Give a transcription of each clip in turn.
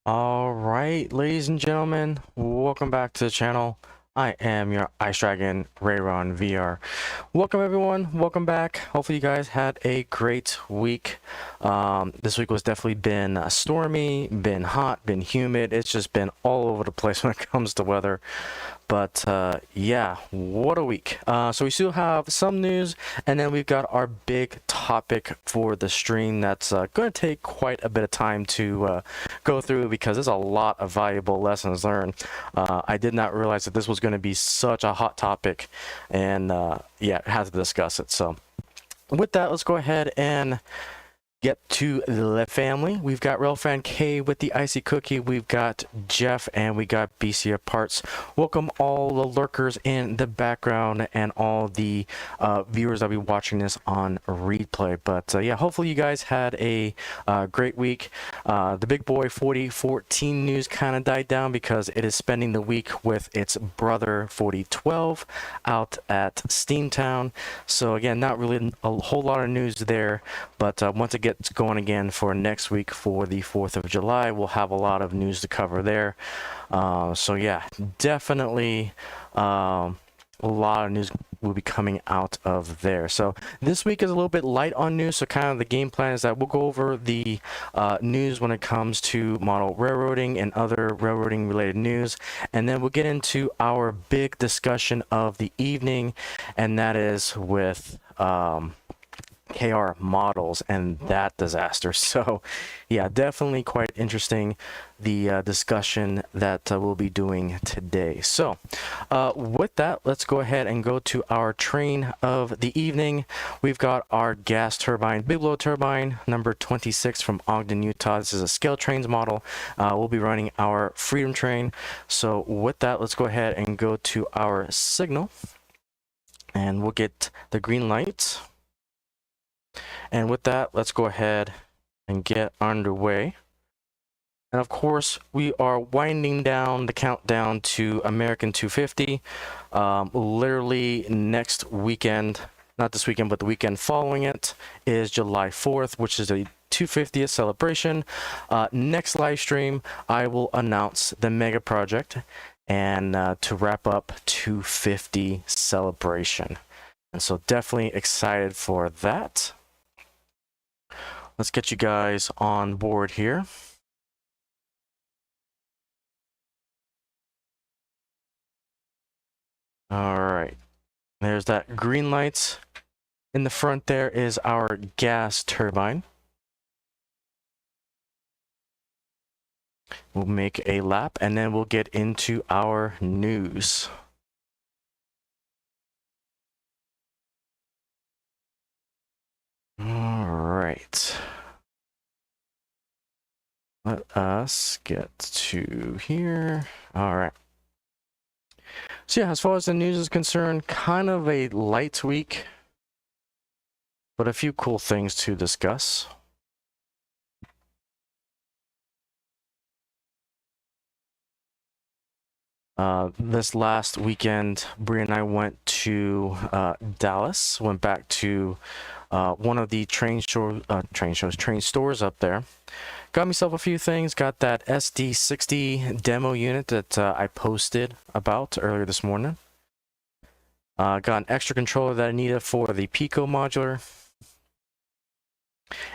All right, ladies and gentlemen, welcome back to the channel. I am your Ice Dragon, RayronVR. Welcome everyone, welcome back. Hopefully you guys had a great week. This week was definitely been stormy, been hot, been humid. It's just been all over the place when it comes to weather. But yeah, what a week. So we still have some news, and then we've got our big topic for the stream that's going to take quite a bit of time to go through, because there's a lot of valuable lessons learned. I did not realize that this was going to be such a hot topic, and yeah, I had to discuss it. So with that, let's go ahead and get to the family. We've got Railfan K with the Icy Cookie, we've got Jeff, and we got BC Parts. Welcome all the lurkers in the background and all the viewers that'll be watching this on replay. But yeah, hopefully you guys had a great week. The big boy 4014 news kind of died down because it is spending the week with its brother 4012 out at Steamtown. So again, not really a whole lot of news there, but once it gets going again for next week for the 4th of July, we'll have a lot of news to cover there. So yeah, definitely a lot of news will be coming out of there. So this week is a little bit light on news, so kind of the game plan is that we'll go over the news when it comes to model railroading and other railroading related news, and then we'll get into our big discussion of the evening, and that is with KR models and that disaster. So yeah, definitely quite interesting, the discussion that we'll be doing today. So with that, let's go ahead and go to our train of the evening. We've got our gas turbine, big blow turbine number 26 from Ogden, Utah. This is a scale trains model. We'll be running our Freedom train. So with that, let's go ahead and go to our signal, and we'll get the green light. And with that, let's go ahead and get underway. And of course, we are winding down the countdown to American 250. Literally next weekend, not this weekend, but the weekend following it, is July 4th, which is a 250th celebration. Next live stream, I will announce the mega project and to wrap up 250 celebration. And so definitely excited for that. Let's get you guys on board here. All right, there's that green light. In the front there is our gas turbine. We'll make a lap and then we'll get into our news. All right. Let us get to here. All right. So yeah, as far as the news is concerned, kind of a light week, but a few cool things to discuss. This last weekend, Bree and I went to Dallas, went back to one of the train stores up there. Got myself a few things, got that SD60 demo unit that I posted about earlier this morning. Got an extra controller that I needed for the Pico modular.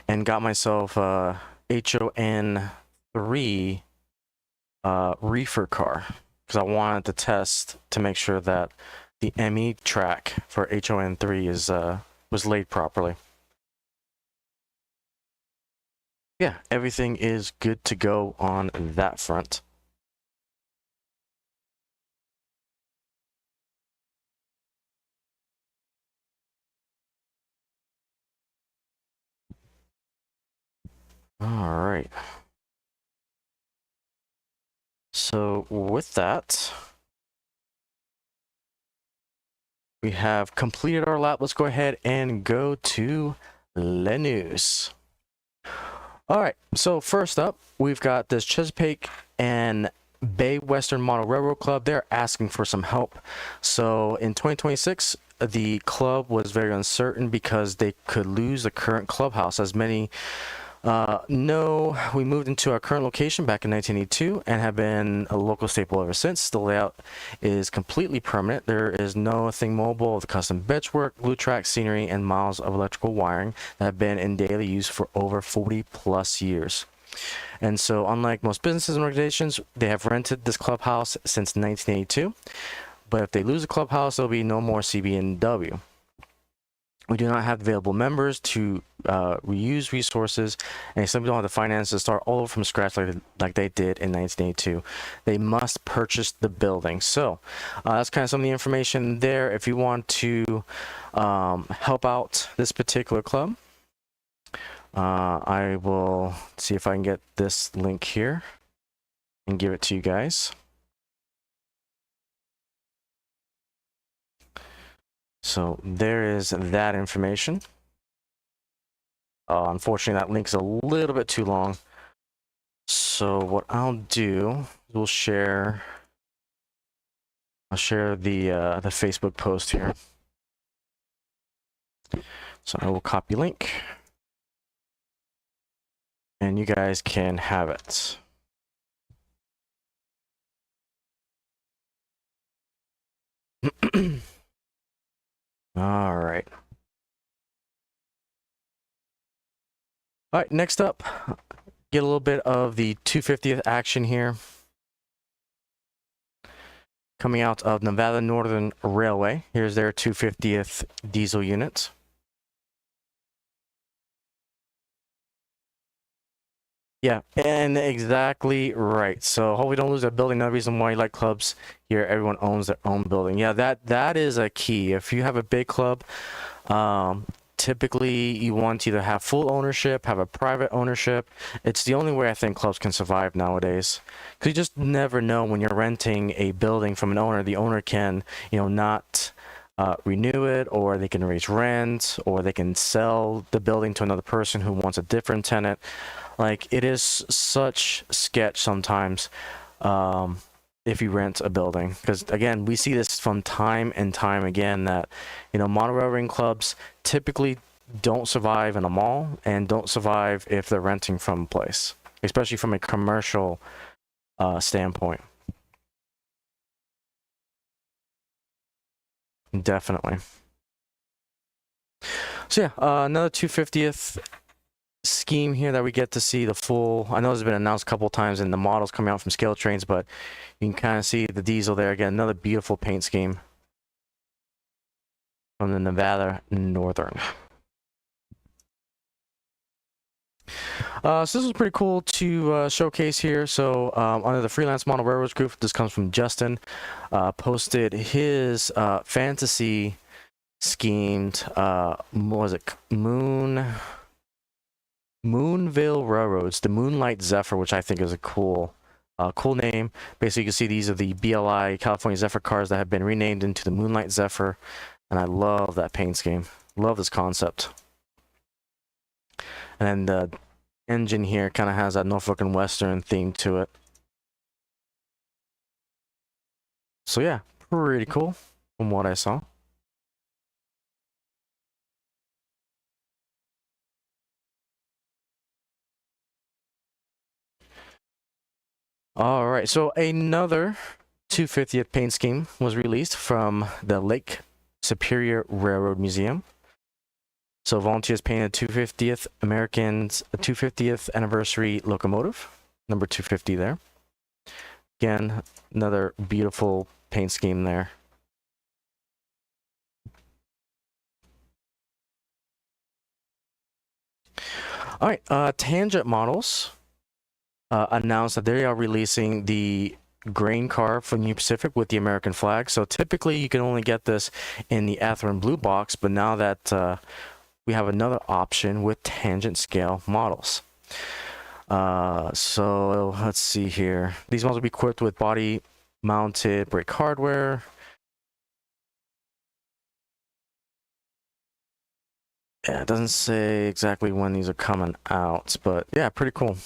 And got myself a HON3 reefer car, because I wanted to test to make sure that the ME track for HON3 was laid properly. Yeah, everything is good to go on that front. All right. So with that, we have completed our lap. Let's go ahead and go to Le News. All right, so first up, we've got this Chesapeake and Bay Western Model Railroad Club. They're asking for some help. So in 2026, the club was very uncertain because they could lose the current clubhouse. As many know, we moved into our current location back in 1982 and have been a local staple ever since. The layout is completely permanent. There is nothing mobile. The custom benchwork, blue track scenery, and miles of electrical wiring that have been in daily use for over 40 plus years. And so, unlike most businesses and organizations, they have rented this clubhouse since 1982. But if they lose the clubhouse, there'll be no more CB&W. We do not have available members to reuse resources, and some don't have the finances to start all over from scratch like they did in 1982. They must purchase the building. So that's kind of some of the information there. If you want to help out this particular club, I will see if I can get this link here and give it to you guys. So there is that information. Unfortunately, that link's a little bit too long. So what I'll do, I'll share the Facebook post here. So I will copy link, and you guys can have it. All right. All right, next up, get a little bit of the 250th action here. Coming out of Nevada Northern Railway. Here's their 250th diesel unit. Yeah, and exactly right. So hopefully don't lose that building. Another reason why you like clubs here, everyone owns their own building. Yeah, that is a key. If you have a big club, um, typically you want to either have full ownership, have a private ownership. It's the only way I think clubs can survive nowadays. Because you just never know when you're renting a building from an owner. The owner can, not renew it, or they can raise rent, or they can sell the building to another person who wants a different tenant. Like, it is such sketch sometimes, if you rent a building, because again, we see this from time and time again that, monorail ring clubs typically don't survive in a mall and don't survive if they're renting from a place, especially from a commercial standpoint. Definitely. So yeah, another 250th scheme here that we get to see the full. I know it's been announced a couple times and the models coming out from Scale Trains, but you can kind of see the diesel there again. Another beautiful paint scheme from the Nevada Northern. So this was pretty cool to showcase here. So under the Freelance Model Railroads group, this comes from Justin, posted his fantasy schemed, what was it, Moonville Railroads, the Moonlight Zephyr, which I think is a cool name. Basically, you can see these are the BLI California Zephyr cars that have been renamed into the Moonlight Zephyr, and I love that paint scheme. Love this concept. And then the engine here kind of has that Norfolk and Western theme to it. So yeah, pretty cool from what I saw. All right, so another 250th paint scheme was released from the Lake Superior Railroad Museum. So volunteers painted 250th Americans 250th anniversary locomotive, number 250 there. Again, another beautiful paint scheme there. All right, Tangent Models announced that they are releasing the grain car from Union Pacific with the American flag. So typically you can only get this in the Athearn Blue box, but now that we have another option with tangent scale models. So let's see here. These models will be equipped with body mounted brake hardware. Yeah, it doesn't say exactly when these are coming out, but yeah, pretty cool.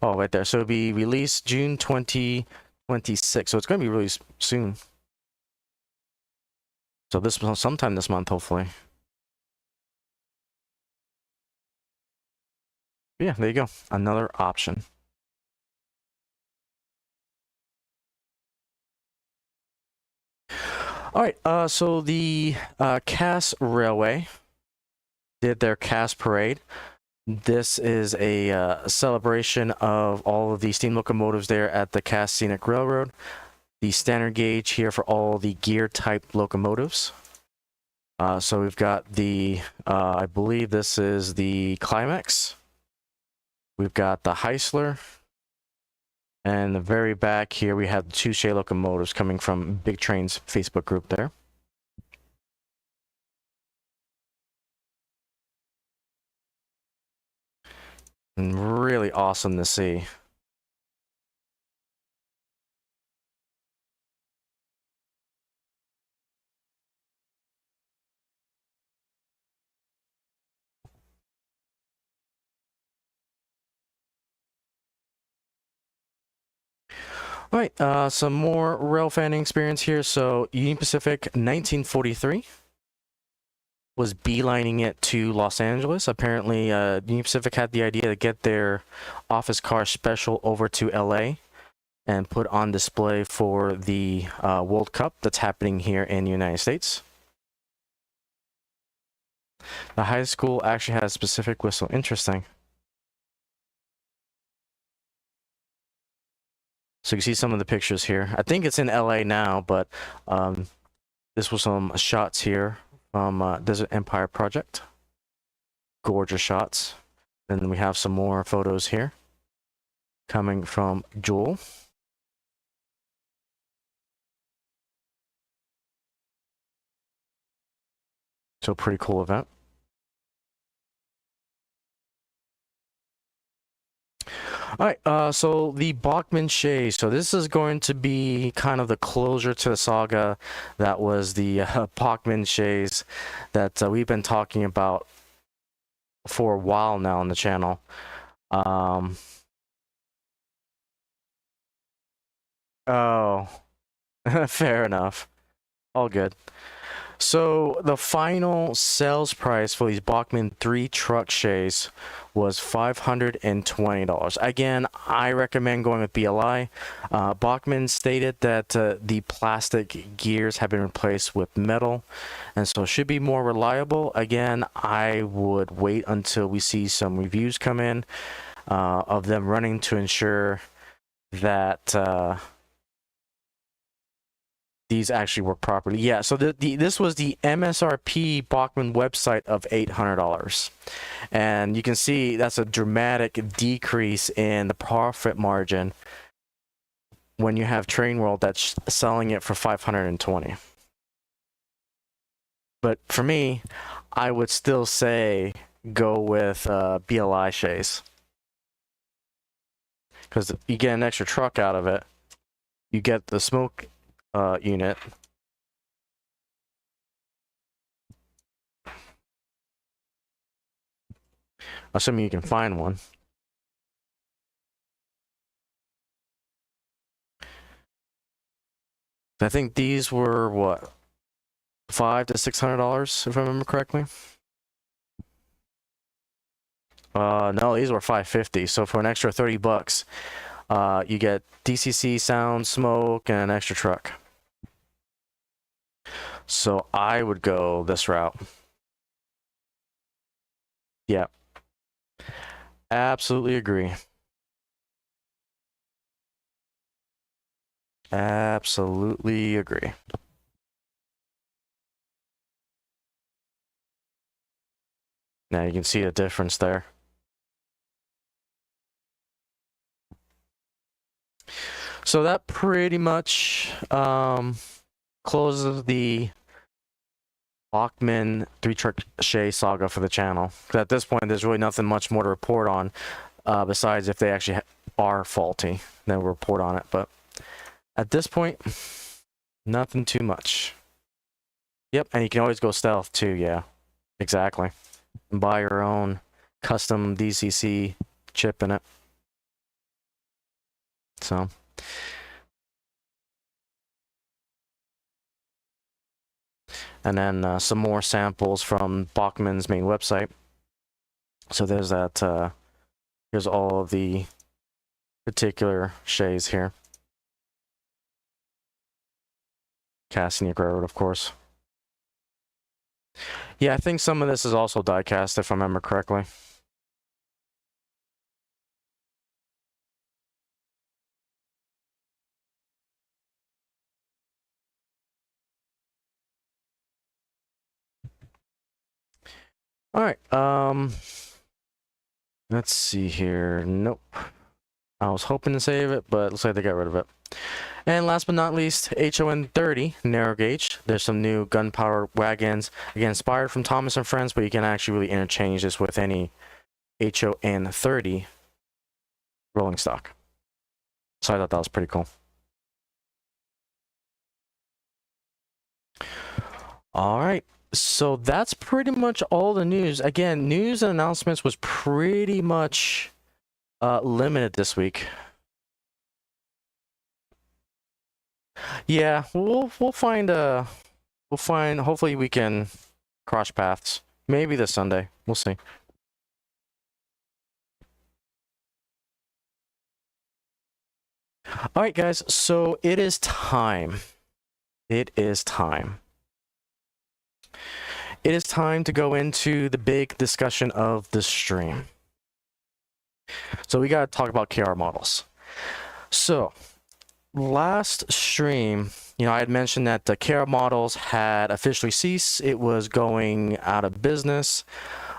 Oh, right there. So it'll be released June 2026. So it's going to be released soon. So this sometime this month, hopefully. Yeah, there you go. Another option. All right. So the Cass Railway did their Cass Parade. This is a celebration of all of the steam locomotives there at the Cass Scenic Railroad. The standard gauge here for all the gear type locomotives. So we've got the, I believe this is the Climax. We've got the Heisler. And the very back here, we have the two Shea locomotives coming from Big Train's Facebook group there. And really awesome to see. All right, some more rail fanning experience here. So Union Pacific 1943 was beelining it to Los Angeles. Apparently, Union Pacific had the idea to get their office car special over to LA and put on display for the World Cup that's happening here in the United States. The high school actually has a specific whistle. Interesting. So you can see some of the pictures here. I think it's in LA now, but this was some shots here from Desert Empire Project. Gorgeous shots. Then we have some more photos here coming from Jewel. So pretty cool event. All right, so the Bachmann Chase. So this is going to be kind of the closure to the saga that was the Bachmann Chase that we've been talking about for a while now on the channel. Oh, fair enough. All good. So the final sales price for these Bachmann 3 truck shays was $520. Again, I recommend going with BLI. Bachmann stated that the plastic gears have been replaced with metal, and so it should be more reliable. Again, I would wait until we see some reviews come in of them running to ensure that these actually work properly. Yeah, so this was the MSRP Bachmann website of $800. And you can see that's a dramatic decrease in the profit margin when you have Train World that's selling it for $520. But for me, I would still say go with BLI shays. Because you get an extra truck out of it. You get the smoke unit. Assuming you can find one. I think these were what, $500 to $600 if I remember correctly. No, these were $550. So for an extra $30, you get DCC, sound, smoke, and an extra truck. So I would go this route. Yeah. Absolutely agree. Absolutely agree. Now you can see a difference there. So that pretty much closes the Bachmann 3 truck shay saga for the channel. At this point, there's really nothing much more to report on, besides if they actually are faulty, then we'll report on it. But at this point, nothing too much. Yep, and you can always go stealth too. Yeah, exactly. Buy your own custom DCC chip in it. So. And then some more samples from Bachmann's main website. So there's that, here's all of the particular shays here. Casting Road, of course. Yeah, I think some of this is also die-cast, if I remember correctly. All right, let's see here. Nope. I was hoping to save it, but looks like they got rid of it. And last but not least, HON 30 narrow gauge. There's some new gunpowder wagons, again inspired from Thomas and Friends, but you can actually really interchange this with any HON 30 rolling stock. So I thought that was pretty cool. All right, so that's pretty much all the news. Again, news and announcements was pretty much limited this week. Yeah, we'll find hopefully we can cross paths. Maybe this Sunday. We'll see. All right, guys, so it is time. It is time. It is time to go into the big discussion of the stream. So we got to talk about KR models. So last stream, I had mentioned that the KR Models had officially ceased. It was going out of business.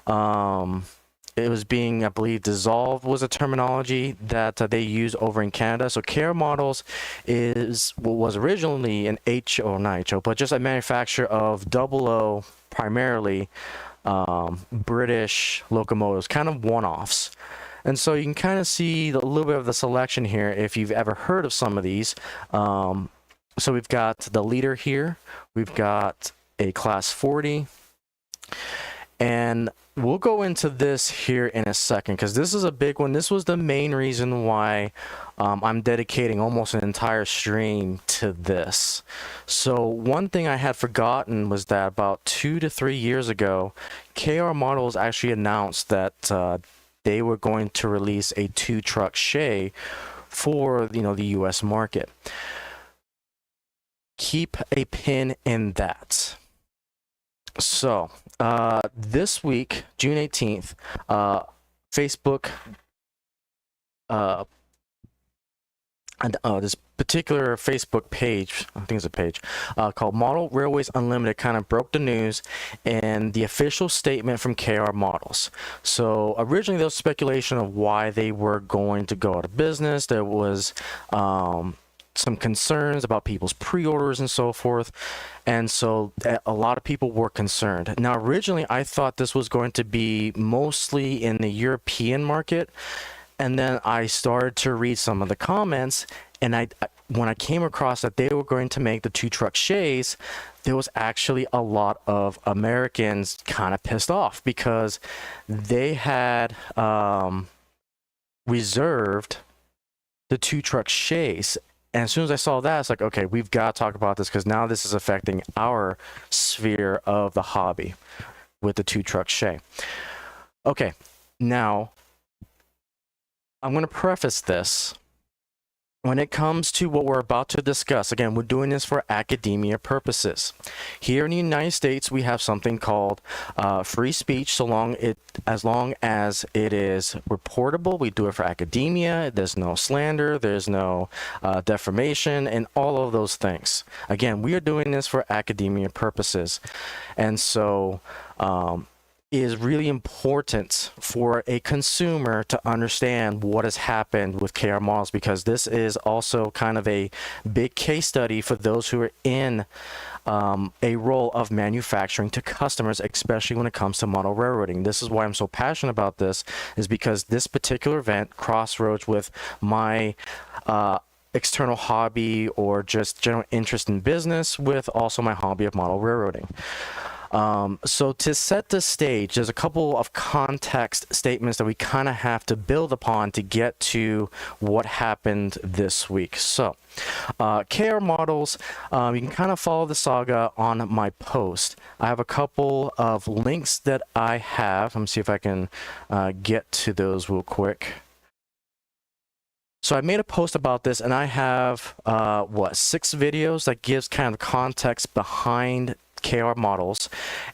It was being, I believe, dissolved was a terminology that they use over in Canada. So KR Models was originally an not HO, but just a manufacturer of 00 primarily British locomotives, kind of one-offs. And so you can kind of see a little bit of the selection here if you've ever heard of some of these. So we've got the leader here. We've got a Class 40. And we'll go into this here in a second because this is a big one. This was the main reason why I'm dedicating almost an entire stream to this. So one thing I had forgotten was that about 2 to 3 years ago, KR Models actually announced that they were going to release a 2-truck Shay for the US market. Keep a pin in that. So this week, June 18th, Facebook this particular Facebook page, I think it's a page, called Model Railways Unlimited, kind of broke the news and the official statement from KR Models. So originally there was speculation of why they were going to go out of business. There was some concerns about people's pre-orders and so forth, and so a lot of people were concerned. Now originally I thought this was going to be mostly in the European market, and then I started to read some of the comments, and when I came across that they were going to make the 2-truck Shays, there was actually a lot of Americans kind of pissed off because they had reserved the 2-truck Shays. And as soon as I saw that, it's like, okay, we've got to talk about this because now this is affecting our sphere of the hobby with the 2-truck Shay. Okay, now I'm going to preface this. When it comes to what we're about to discuss, again, we're doing this for academia purposes. Here in the United States, we have something called free speech, as long as it is reportable. We do it for academia. There's no slander. There's no defamation and all of those things. Again, we are doing this for academia purposes. And so is really important for a consumer to understand what has happened with KR Models, because this is also kind of a big case study for those who are in a role of manufacturing to customers, especially when it comes to model railroading. This is why I'm so passionate about this, is because this particular event crossroads with my external hobby or just general interest in business with also my hobby of model railroading. So to set the stage, there's a couple of context statements that we kind of have to build upon to get to what happened this week. So KR Models, you can kind of follow the saga on my post. I have a couple of links that I have. Let me see if I can get to those real quick. So I made a post about this, and I have 6 videos that gives kind of context behind KR Models.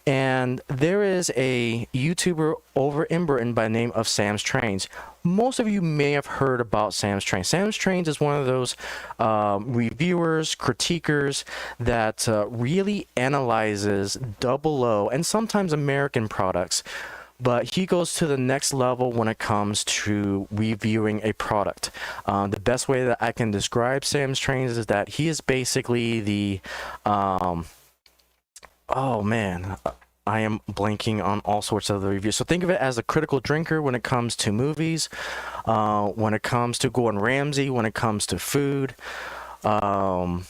And there is a YouTuber over in Britain by the name of Sam's Trains. Most of you may have heard about Sam's Trains. Sam's Trains is one of those reviewers, critiquers that really analyzes 00 and sometimes American products. But he goes to the next level when it comes to reviewing a product. The best way that I can describe Sam's Trains is that he is basically the oh man, I am blanking on all sorts of the reviews. So think of it as a critical drinker when it comes to movies, when it comes to Gordon Ramsay, when it comes to food, when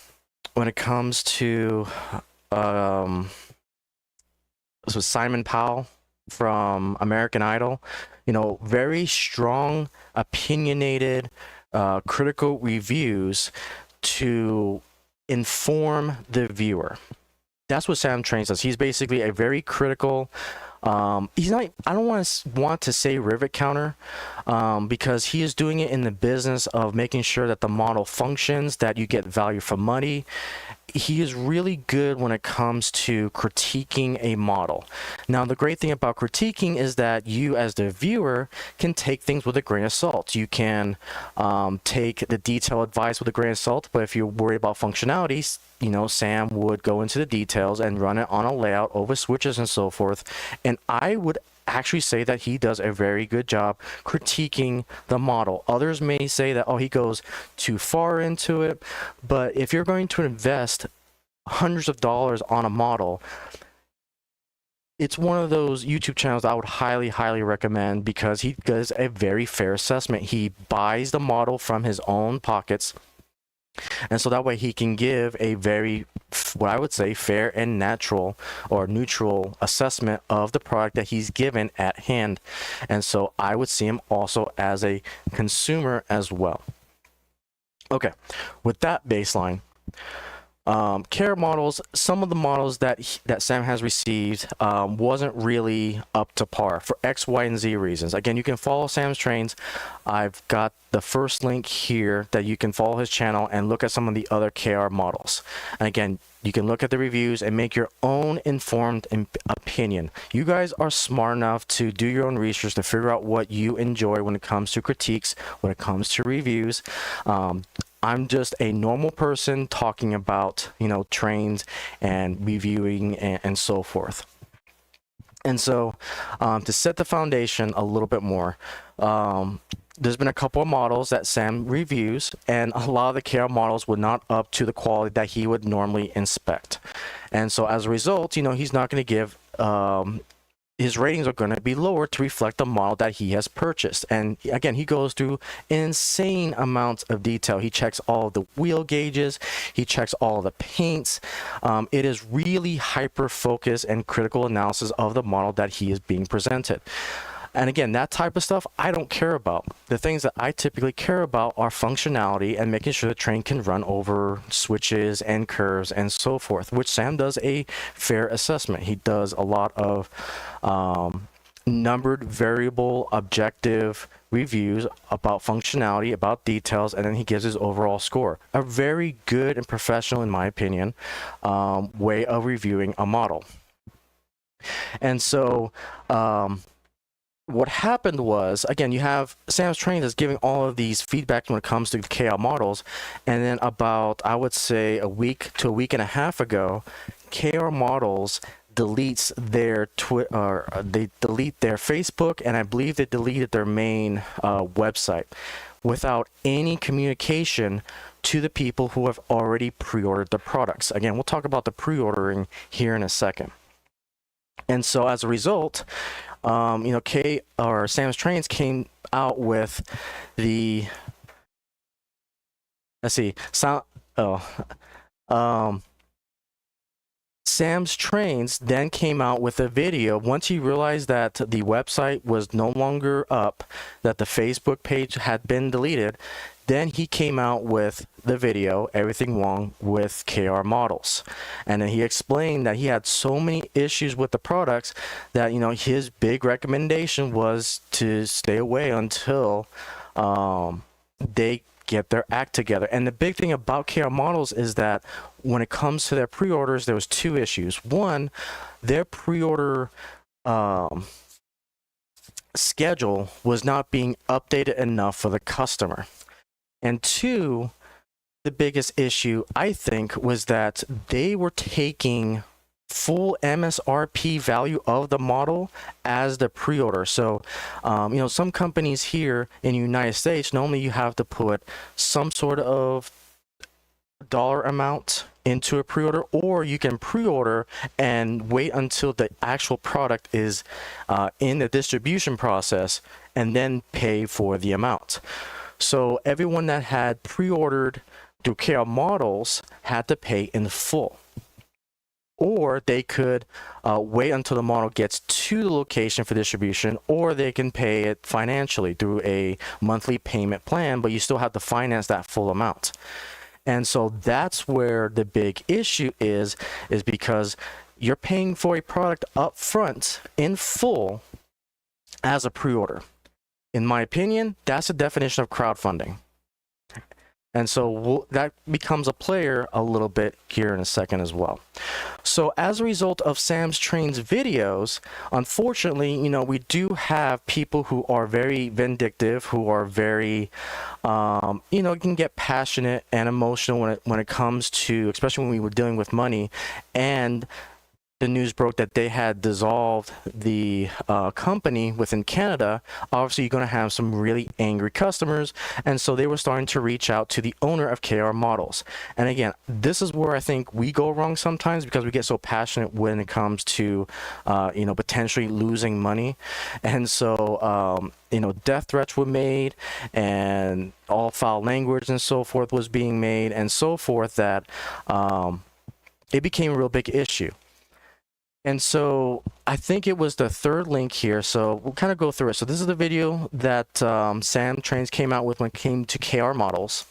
it comes to this was Simon Powell from American Idol. Very strong, opinionated, critical reviews to inform the viewer. That's what Sam Trains does. He's basically a very critical, he's not, I don't want to say rivet counter, because he is doing it in the business of making sure that the model functions, that you get value for money. he is really good when it comes to critiquing a model. Now, the great thing about critiquing is that you, as the viewer, can take things with a grain of salt. You can take the detailed advice with a grain of salt, but if you're worried about functionalities, you know, Sam would go into the details and run it on a layout over switches and so forth. And I would actually say that he does a very good job critiquing the model. Others may say that, oh, he goes too far into it, but if you're going to invest hundreds of dollars on a model, it's one of those YouTube channels I would highly recommend, because he does a very fair assessment. He buys the model from his own pockets, and so that way he can give a very, what I would say, fair and natural or neutral assessment of the product that he's given at hand. And so I would see him also as a consumer as well. Okay, with that baseline, care models, some of the models that Sam has received wasn't really up to par for X, Y, and Z reasons. Again, you can follow Sam's trains. I've got the first link here that you can follow his channel and look at some of the other KR models. And again, you can look at the reviews and make your own informed opinion. You guys are smart enough to do your own research to figure out what you enjoy when it comes to critiques, when it comes to reviews. I'm just a normal person talking about, you know, trains and reviewing and so forth. And so to set the foundation a little bit more, there's been a couple of models that Sam reviews, and a lot of the KR models were not up to the quality that he would normally inspect. And so as a result, you know, he's not going to give, his ratings are going to be lower to reflect the model that he has purchased. And again, he goes through insane amounts of detail. He checks all of the wheel gauges, he checks all of the paints. It is really hyper focused and critical analysis of the model that he is being presented. And again, that type of stuff I don't care about. The things that I typically care about are functionality and making sure the train can run over switches and curves and so forth, which Sam does a fair assessment. He does a lot of numbered, variable, objective reviews about functionality, about details, and then he gives his overall score. A very good and professional, in my opinion, way of reviewing a model. And so, what happened was, again, you have Sam's Trains is giving all of these feedback when it comes to the KL models, and then about, I would say, a week to a week and a half ago, KR Models deletes their they delete their Facebook, and I believe they deleted their main website without any communication to the people who have already pre-ordered the products. Again, we'll talk about the pre-ordering here in a second. And so as a result, you know, Sam's Trains came out with the, let's see, Sam's Trains then came out with a video once he realized that the website was no longer up, that the Facebook page had been deleted. Then he came out with the video, Everything Wrong with KR Models. And then he explained that he had so many issues with the products that, you know, his big recommendation was to stay away until they get their act together. And the big thing about KR Models is that when it comes to their pre-orders, there was two issues. One, their pre-order schedule was not being updated enough for the customer. And two, the biggest issue, I think, was that they were taking full MSRP value of the model as the pre-order. So, you know, some companies here in the United States, normally you have to put some sort of dollar amount into a pre-order, or you can pre-order and wait until the actual product is in the distribution process and then pay for the amount. So everyone that had pre-ordered through KR Models had to pay in full. Or they could wait until the model gets to the location for distribution, or they can pay it financially through a monthly payment plan, but you still have to finance that full amount. And so that's where the big issue is because you're paying for a product up front in full as a pre-order. In my opinion, that's the definition of crowdfunding. And so that becomes a player a little bit here in a second as well. So as a result of Sam's Train's videos, unfortunately, you know, we do have people who are very vindictive, who are very, you know, can get passionate and emotional when it comes to, especially when we were dealing with money, and the news broke that they had dissolved the company within Canada. Obviously, you're going to have some really angry customers, and so they were starting to reach out to the owner of KR Models. And again, this is where I think we go wrong sometimes, because we get so passionate when it comes to, you know, potentially losing money. And so, you know, death threats were made, and all foul language and so forth was being made, and so forth, that it became a real big issue. And so I think it was the third link here. So we'll kind of go through it. So this is the video that Sam Trains came out with when it came to KR Models.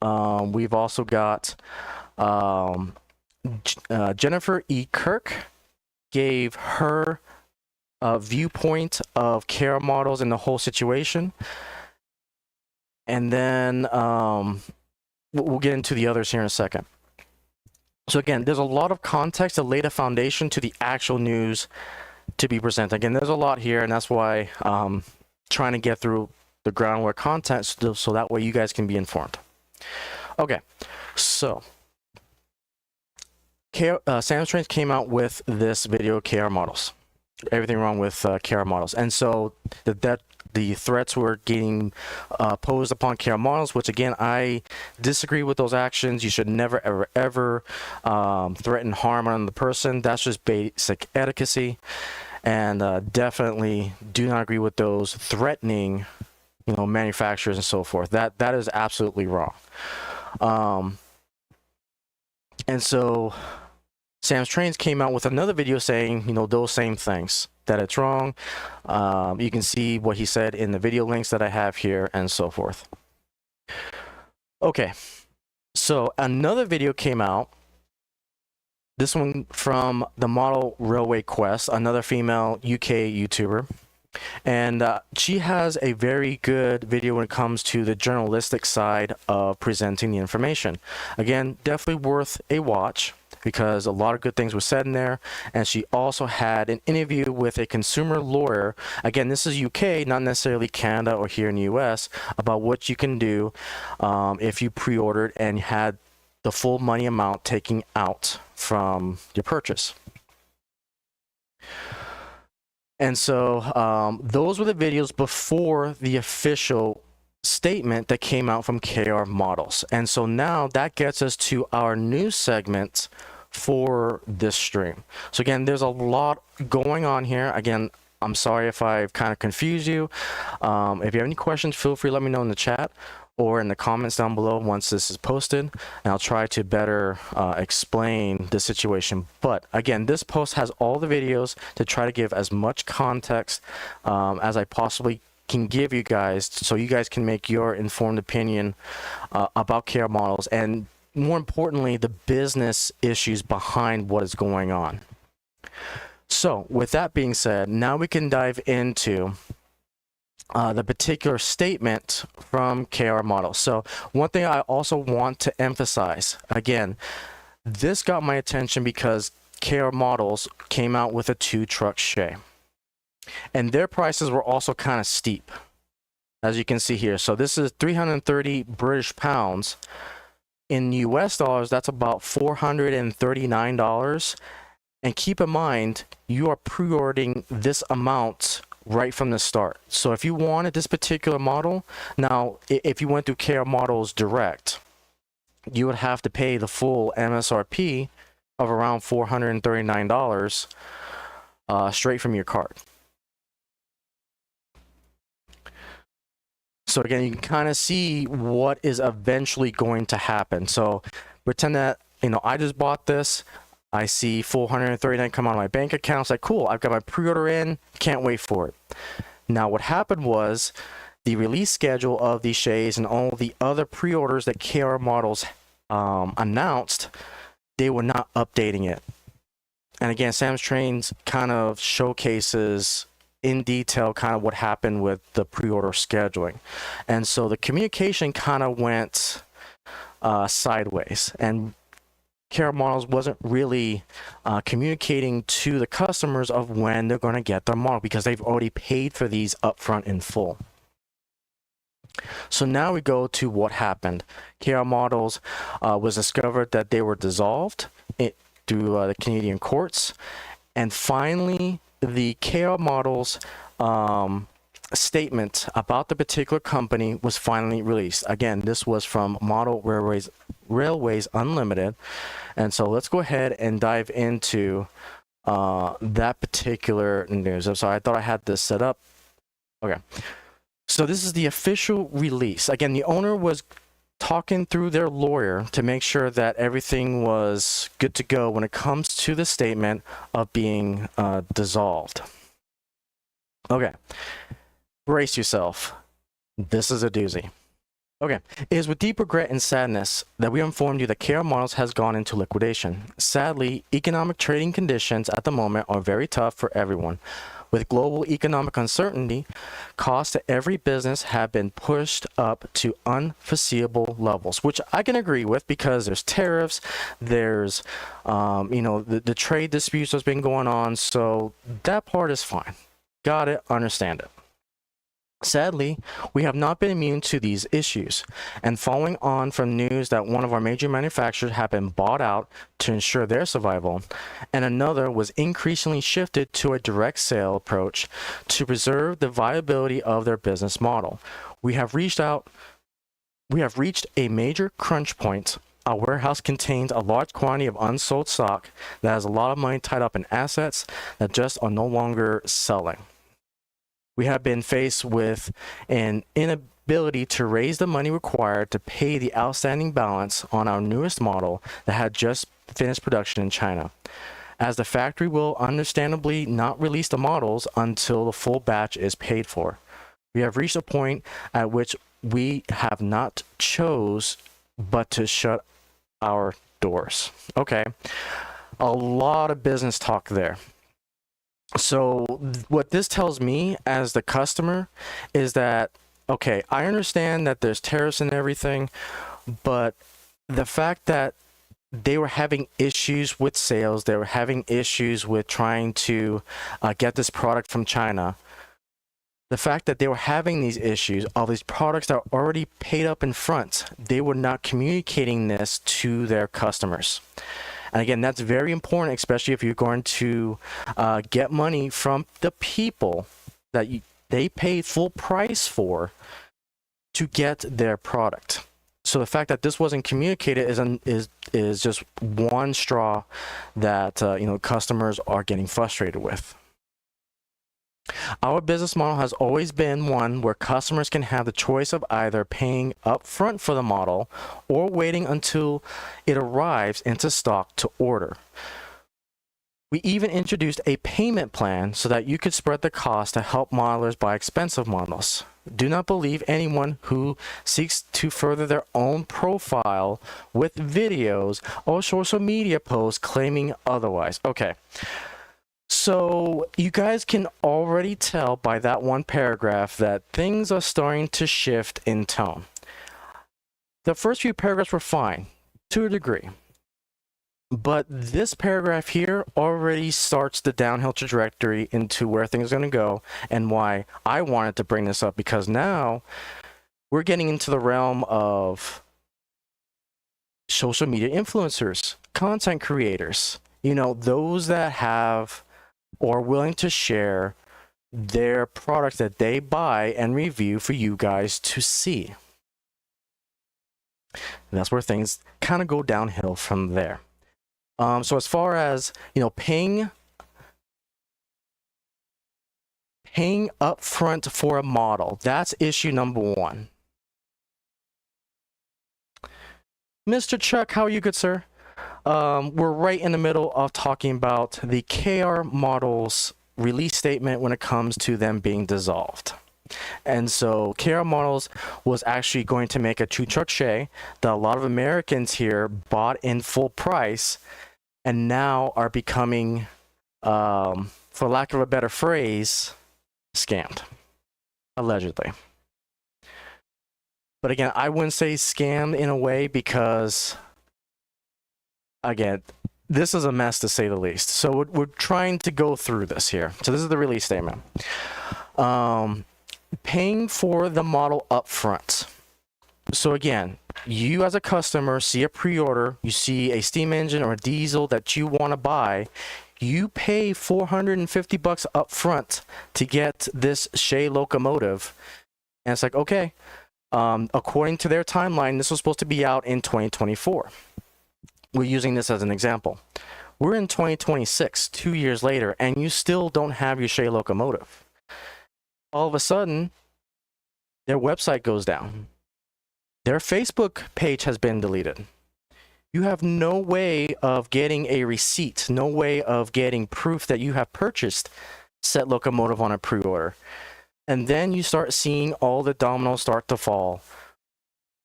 We've also got Jennifer E. Kirk gave her viewpoint of KR Models and the whole situation. And then we'll get into the others here in a second. So again, there's a lot of context to lay the foundation to the actual news to be presented. Again, there's a lot here, and that's why trying to get through the groundwork content so that way you guys can be informed. Okay, so Sam Trains came out with this video, KR Models. Everything wrong with KR Models. And so the threats were getting posed upon KR Models, which again, I disagree with those actions. You should never, ever, ever threaten harm on the person. That's just basic etiquette. And definitely do not agree with those threatening, you know, manufacturers and so forth. That is absolutely wrong. And so Sam's Trains came out with another video saying, you know, those same things, that it's wrong. You can see what he said in the video links that I have here and so forth. Okay, so another video came out. This one from the model Railway Quest, another female UK YouTuber. And she has a very good video when it comes to the journalistic side of presenting the information. Again, definitely worth a watch, because a lot of good things were said in there. And she also had an interview with a consumer lawyer. Again, this is UK, not necessarily Canada or here in the US, about what you can do if you pre-ordered and had the full money amount taken out from your purchase. And so those were the videos before the official statement that came out from KR Models. And so now that gets us to our news segment for this stream. So again, there's a lot going on here. Again, I'm sorry if I've kind of confused you. If you have any questions, feel free to let me know in the chat or in the comments down below once this is posted, and I'll try to better explain the situation. But again, this post has all the videos to try to give as much context as I possibly can give you guys, so you guys can make your informed opinion about KR Models, and more importantly, the business issues behind what is going on. So with that being said, now we can dive into the particular statement from KR Models. So one thing I also want to emphasize, again, this got my attention because KR Models came out with a 2-truck Shay, and their prices were also kind of steep, as you can see here. So this is 330 British pounds. In US dollars, that's about $439. And keep in mind, you are pre-ordering this amount right from the start. So if you wanted this particular model, now if you went through KR Models direct, you would have to pay the full MSRP of around $439 straight from your card. So again, you can kind of see what is eventually going to happen. So pretend that, you know, I just bought this. I see $439 come out of my bank account. It's like, cool, I've got my pre-order in, can't wait for it. Now what happened was the release schedule of these Shays and all the other pre-orders that KR Models announced, they were not updating it. And again, Sam's Trains kind of showcases in detail kind of what happened with the pre-order scheduling. And so the communication kind of went sideways, and KR Models wasn't really communicating to the customers of when they're going to get their model, because they've already paid for these upfront in full. So now we go to what happened. KR Models was discovered that they were dissolved through the Canadian courts, and finally the KR Models statement about the particular company was finally released. Again, this was from Model Railways Unlimited. And so let's go ahead and dive into that particular news. I'm sorry, I thought I had this set up. Okay. So this is the official release. Again, the owner was talking through their lawyer to make sure that everything was good to go when it comes to the statement of being dissolved. Okay. Brace yourself. This is a doozy. Okay. It is with deep regret and sadness that we informed you that KR Models has gone into liquidation. Sadly, economic trading conditions at the moment are very tough for everyone. With global economic uncertainty, costs to every business have been pushed up to unforeseeable levels, which I can agree with, because there's tariffs, there's, the trade disputes that's been going on. So that part is fine. Got it, understand it. Sadly, we have not been immune to these issues, and following on from news that one of our major manufacturers had been bought out to ensure their survival, and another was increasingly shifted to a direct sale approach to preserve the viability of their business model, we have reached a major crunch point. Our warehouse contains a large quantity of unsold stock that has a lot of money tied up in assets that just are no longer selling. We have been faced with an inability to raise the money required to pay the outstanding balance on our newest model that had just finished production in China, as the factory will understandably not release the models until the full batch is paid for. We have reached a point at which we have not chose but to shut our doors. Okay, a lot of business talk there. So what this tells me as the customer is that, okay, I understand that there's tariffs and everything, but the fact that they were having issues with sales, they were having issues with trying to get this product from China, the fact that they were having these issues, all these products that are already paid up in front, they were not communicating this to their customers. And again, that's very important, especially if you're going to get money from the people that they paid full price for to get their product. So the fact that this wasn't communicated is just one straw that customers are getting frustrated with. Our business model has always been one where customers can have the choice of either paying upfront for the model or waiting until it arrives into stock to order. We even introduced a payment plan so that you could spread the cost to help modelers buy expensive models. Do not believe anyone who seeks to further their own profile with videos or social media posts claiming otherwise. Okay. So you guys can already tell by that one paragraph that things are starting to shift in tone. The first few paragraphs were fine, to a degree. But this paragraph here already starts the downhill trajectory into where things are going to go, and why I wanted to bring this up, because now we're getting into the realm of social media influencers, content creators, those that have or willing to share their products that they buy and review for you guys to see. And that's where things kind of go downhill from there. So as far as, paying up front for a model, that's issue number one. Mr. Chuck, how are you, good sir? We're right in the middle of talking about the KR Models release statement when it comes to them being dissolved. And so KR Models was actually going to make a 2-truck shay that a lot of Americans here bought in full price, and now are becoming, for lack of a better phrase, scammed, allegedly. But again, I wouldn't say scammed in a way because, again, this is a mess to say the least. So we're trying to go through this here. So this is the release statement. Paying for the model up front. So again, you as a customer see a pre-order, you see a steam engine or a diesel that you want to buy, you pay $450 up front to get this Shay locomotive. And it's like, okay, according to their timeline, this was supposed to be out in 2024. We're using this as an example. We're in 2026, 2 years later, and you still don't have your Shay locomotive. All of a sudden, their website goes down. Their Facebook page has been deleted. You have no way of getting a receipt, no way of getting proof that you have purchased said locomotive on a pre-order. And then you start seeing all the dominoes start to fall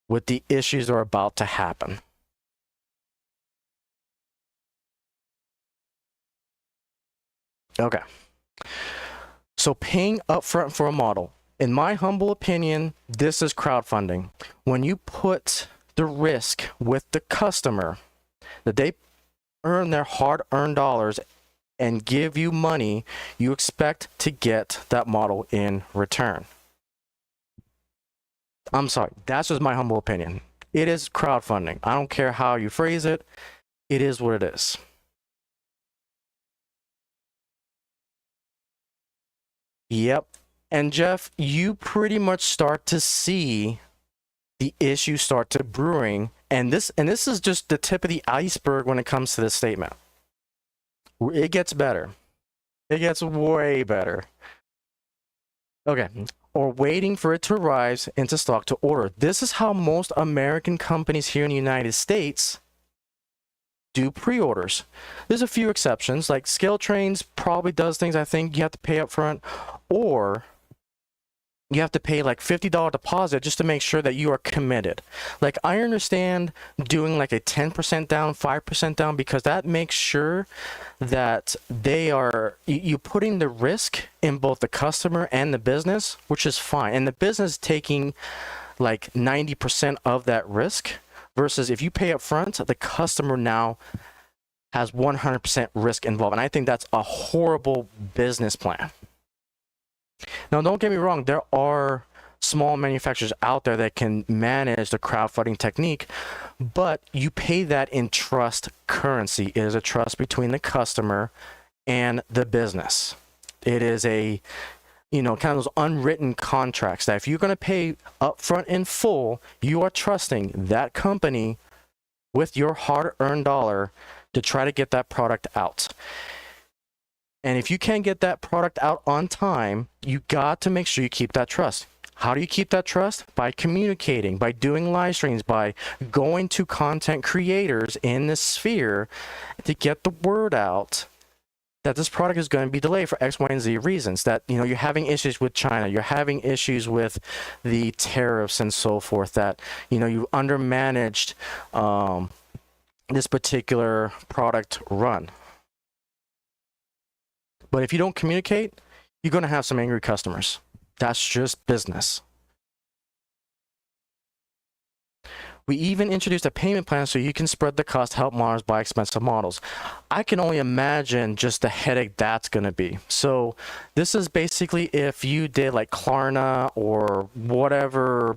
with the issues that are about to happen. Okay. So paying upfront for a model, in my humble opinion, this is crowdfunding. When you put the risk with the customer, that they earn their hard-earned dollars and give you money, you expect to get that model in return. I'm sorry, that's just my humble opinion. It is crowdfunding. I don't care how you phrase it. It is what it is. Yep. And Jeff, you pretty much start to see the issues start to brewing, and this is just the tip of the iceberg when it comes to this statement. It gets better. It gets way better. Okay. Or waiting for it to arrive into stock to order. This is how most American companies here in the United States do pre-orders. There's a few exceptions, like Scale Trains probably does things, I think you have to pay up front, or you have to pay like $50 deposit just to make sure that you are committed. Like, I understand doing like a 10% down, 5% down, because that makes sure that they are, you putting the risk in both the customer and the business, which is fine. And the business taking like 90% of that risk, versus if you pay up front, the customer now has 100% risk involved. And I think that's a horrible business plan. Now, don't get me wrong, there are small manufacturers out there that can manage the crowdfunding technique, but you pay that in trust currency. It is a trust between the customer and the business. It is a, kind of those unwritten contracts that if you're going to pay upfront in full, you are trusting that company with your hard-earned dollar to try to get that product out. And if you can't get that product out on time, you got to make sure you keep that trust. How do you keep that trust? By communicating, by doing live streams, by going to content creators in this sphere to get the word out that this product is going to be delayed for X, Y, and Z reasons. That, you're having issues with China, you're having issues with the tariffs and so forth, that, you undermanaged this particular product run. But if you don't communicate, you're going to have some angry customers. That's just business. We even introduced a payment plan so you can spread the cost to help modders buy expensive models. I can only imagine just the headache that's going to be. So this is basically if you did like Klarna or whatever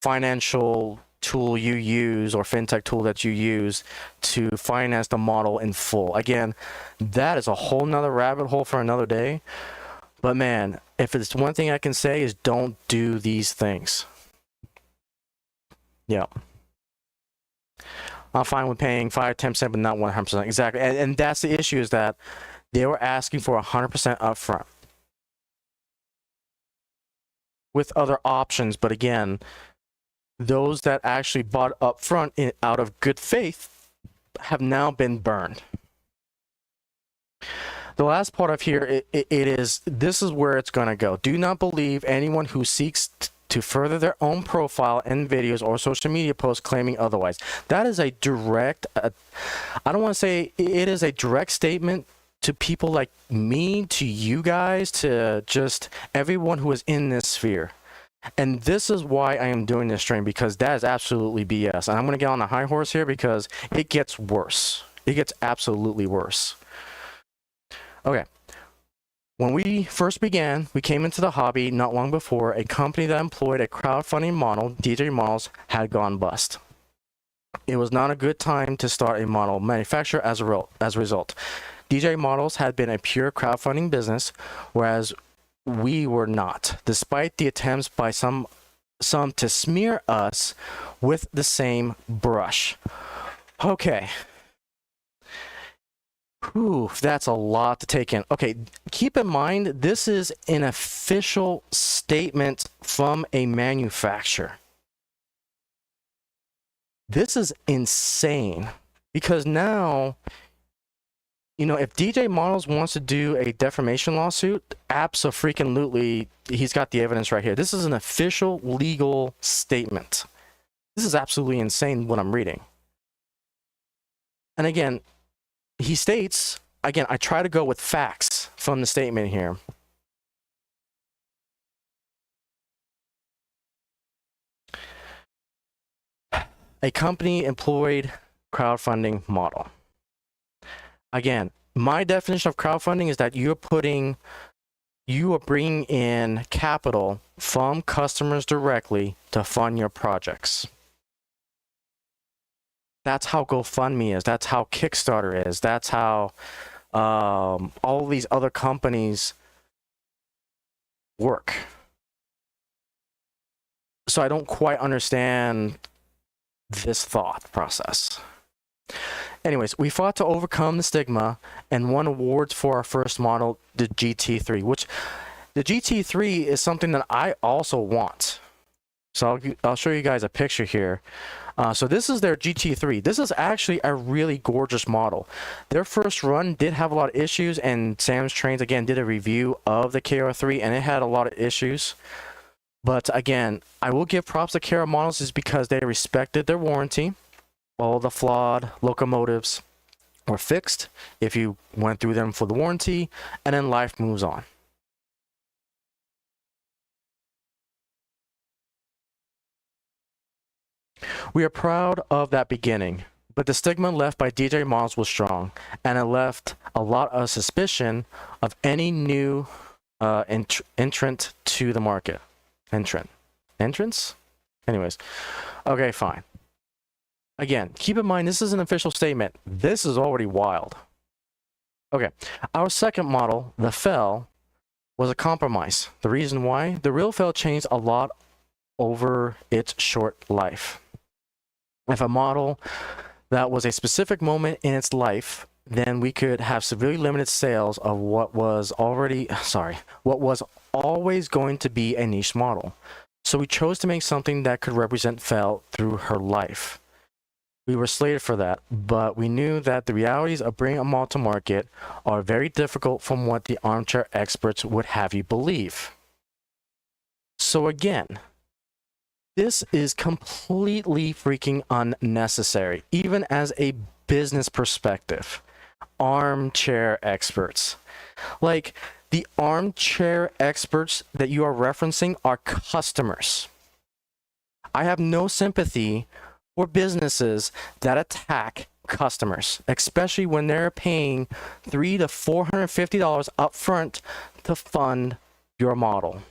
financial tool you use or fintech tool that you use to finance the model in full. Again, that is a whole nother rabbit hole for another day. But man, if it's one thing I can say is don't do these things. Yeah. I'm fine with paying 5-10%, but not 100%. Exactly. And that's the issue, is that they were asking for 100% upfront with other options. But again, those that actually bought up front out of good faith have now been burned. The last part of here, this is where it's going to go. Do not believe anyone who seeks to further their own profile in videos or social media posts claiming otherwise. That is a direct, I don't want to say it is a direct statement to people like me, to you guys, to just everyone who is in this sphere. And this is why I am doing this stream, because that is absolutely BS. And I'm going to get on a high horse here because it gets worse. It gets absolutely worse. Okay. When we first began, we came into the hobby not long before a company that employed a crowdfunding model, DJ Models, had gone bust. It was not a good time to start a model manufacturer as a result. DJ Models had been a pure crowdfunding business, whereas we were not, despite the attempts by some to smear us with the same brush. Okay. Whew, that's a lot to take in. Okay, keep in mind, this is an official statement from a manufacturer. This is insane, because now, you know, if DJ Models wants to do a defamation lawsuit, abso-freaking-lutely, he's got the evidence right here. This is an official legal statement. This is absolutely insane what I'm reading. And again, he states, again, I try to go with facts from the statement here. A company employed crowdfunding model. Again, my definition of crowdfunding is that you are bringing in capital from customers directly to fund your projects. That's how GoFundMe is. That's how Kickstarter is. That's how all these other companies work. So I don't quite understand this thought process. Anyways, we fought to overcome the stigma and won awards for our first model, the GT3, which the GT3 is something that I also want. So I'll show you guys a picture here. So this is their GT3. This is actually a really gorgeous model. Their first run did have a lot of issues, and Sam's Trains again did a review of the KR3, and it had a lot of issues. But again, I will give props to KR Models is because they respected their warranty. All the flawed locomotives were fixed if you went through them for the warranty, and then life moves on. We are proud of that beginning, but the stigma left by DJ Models was strong, and it left a lot of suspicion of any new entrant to the market. Entrance? Anyways, okay, fine. Again, keep in mind, this is an official statement. This is already wild. Okay, our second model, the Fell, was a compromise. The reason why? The real Fell changed a lot over its short life. If a model that was a specific moment in its life, then we could have severely limited sales of what was always going to be a niche model. So we chose to make something that could represent Fell through her life. We were slated for that, but we knew that the realities of bringing a model to market are very difficult from what the armchair experts would have you believe. So again, this is completely freaking unnecessary, even as a business perspective. Armchair experts. Like, the armchair experts that you are referencing are customers. I have no sympathy for businesses that attack customers, especially when they're paying $300 to $450 up front to fund your model.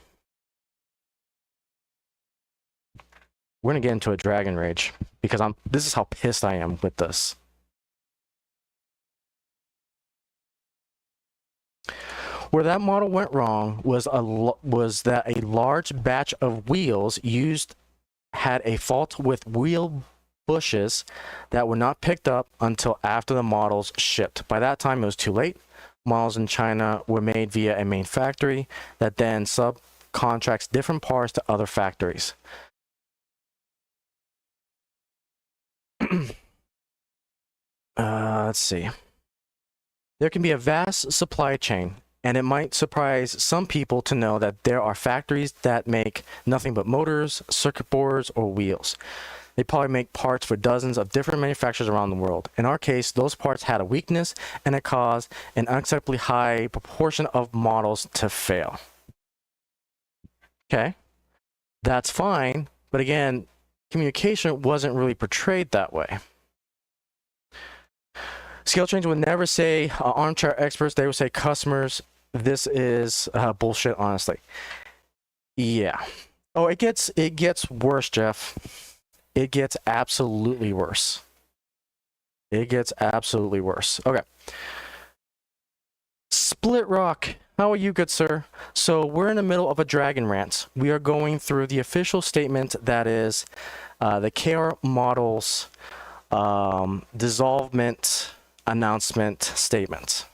We're gonna get into a dragon rage because this is how pissed I am with this. Where that model went wrong was that a large batch of wheels used had a fault with wheel bushes that were not picked up until after the models shipped. By that time, it was too late. Models in China were made via a main factory that then subcontracts different parts to other factories. Let's see. There can be a vast supply chain, and it might surprise some people to know that there are factories that make nothing but motors, circuit boards, or wheels. They probably make parts for dozens of different manufacturers around the world. In our case, those parts had a weakness and it caused an unacceptably high proportion of models to fail. Okay, that's fine, but again, communication wasn't really portrayed that way. Scale change would never say armchair experts, they would say customers. This is bullshit, honestly. Yeah. Oh, it gets worse, Jeff. It gets absolutely worse. It gets absolutely worse. Okay. Split Rock, how are you, good sir? So we're in the middle of a dragon rant. We are going through the official statement that is the KR Models dissolvement announcement statement.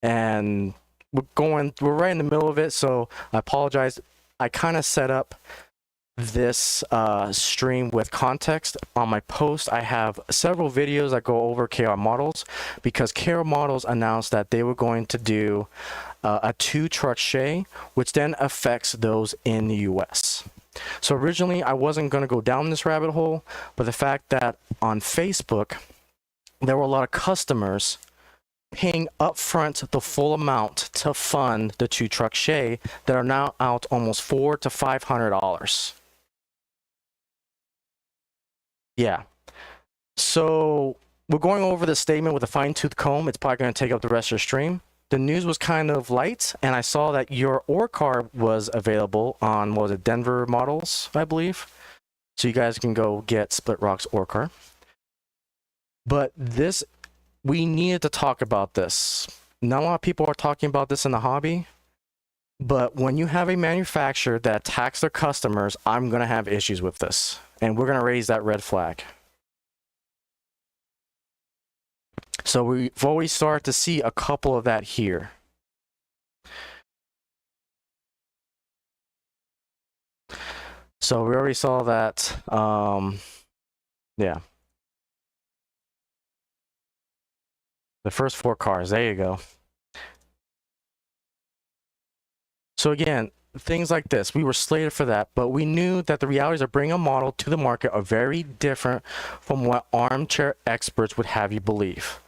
And we're right in the middle of it, so I apologize. I kind of set up this stream with context. On my post, I have several videos that go over KR Models, because KR Models announced that they were going to do a 2-truck Shay, which then affects those in the US. So originally I wasn't going to go down this rabbit hole, but the fact that on Facebook there were a lot of customers paying upfront the full amount to fund the 2-truck Shay that are now out almost $400 to $500. Yeah. So we're going over the statement with a fine-tooth comb. It's probably going to take up the rest of the stream. The news was kind of light, and I saw that your ore car was available on, what was it, Denver Models, I believe. So you guys can go get Split Rock's ore car. But this, we needed to talk about this. Not a lot of people are talking about this in the hobby, but when you have a manufacturer that attacks their customers, I'm going to have issues with this. And we're going to raise that red flag. So we've already started to see a couple of that here. So we already saw that, yeah. The first 4 cars, there you go. So again, things like this, we were slated for that, but we knew that the realities of bringing a model to the market are very different from what armchair experts would have you believe.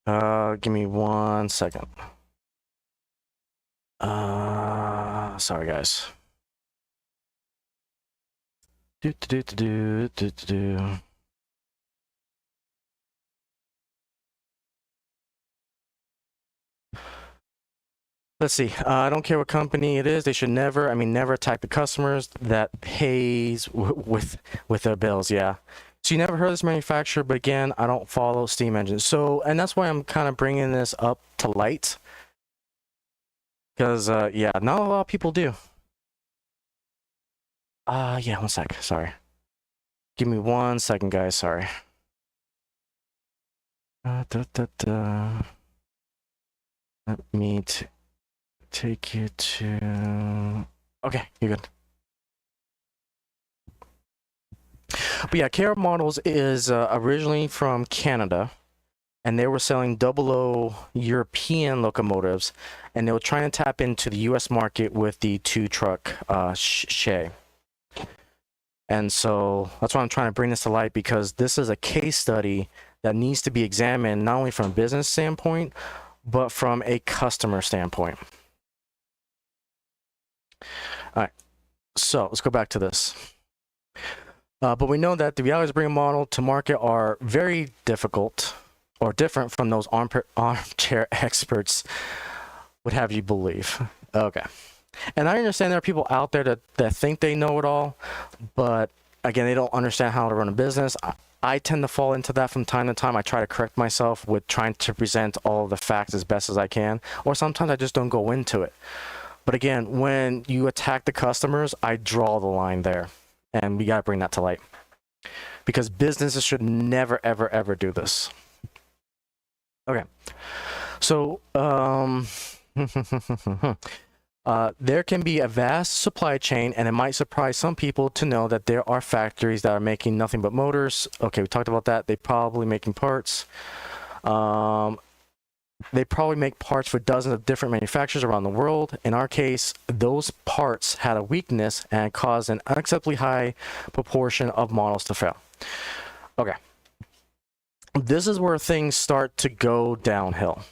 Give me 1 second. Sorry guys. Let's see. I don't care what company it is. They should never, never attack the customers that pays with their bills. Yeah. So you never heard of this manufacturer, but again, I don't follow steam engines. So, and that's why I'm kind of bringing this up to light. Because, yeah, not a lot of people do. Yeah, 1 sec. Sorry. Give me 1 second, guys. Sorry. Let me take you to... Okay, you're good. But yeah, KR Models is originally from Canada, and they were selling 00 European locomotives, and they were trying to tap into the US market with the 2-truck Shay. And so that's why I'm trying to bring this to light, because this is a case study that needs to be examined not only from a business standpoint, but from a customer standpoint. All right, so let's go back to this. But we know that the realities of bringing a model to market are very difficult, or different from those armchair experts would have you believe. Okay. And I understand there are people out there that think they know it all, but again, they don't understand how to run a business. I tend to fall into that from time to time. I try to correct myself with trying to present all of the facts as best as I can, or sometimes I just don't go into it. But again, when you attack the customers, I draw the line there, and we got to bring that to light, because businesses should never, ever, ever do this. Okay, so there can be a vast supply chain, and it might surprise some people to know that there are factories that are making nothing but motors. Okay, we talked about that. They're probably making parts. They probably make parts for dozens of different manufacturers around the world. In our case, those parts had a weakness and caused an unacceptably high proportion of models to fail. Okay. This is where things start to go downhill.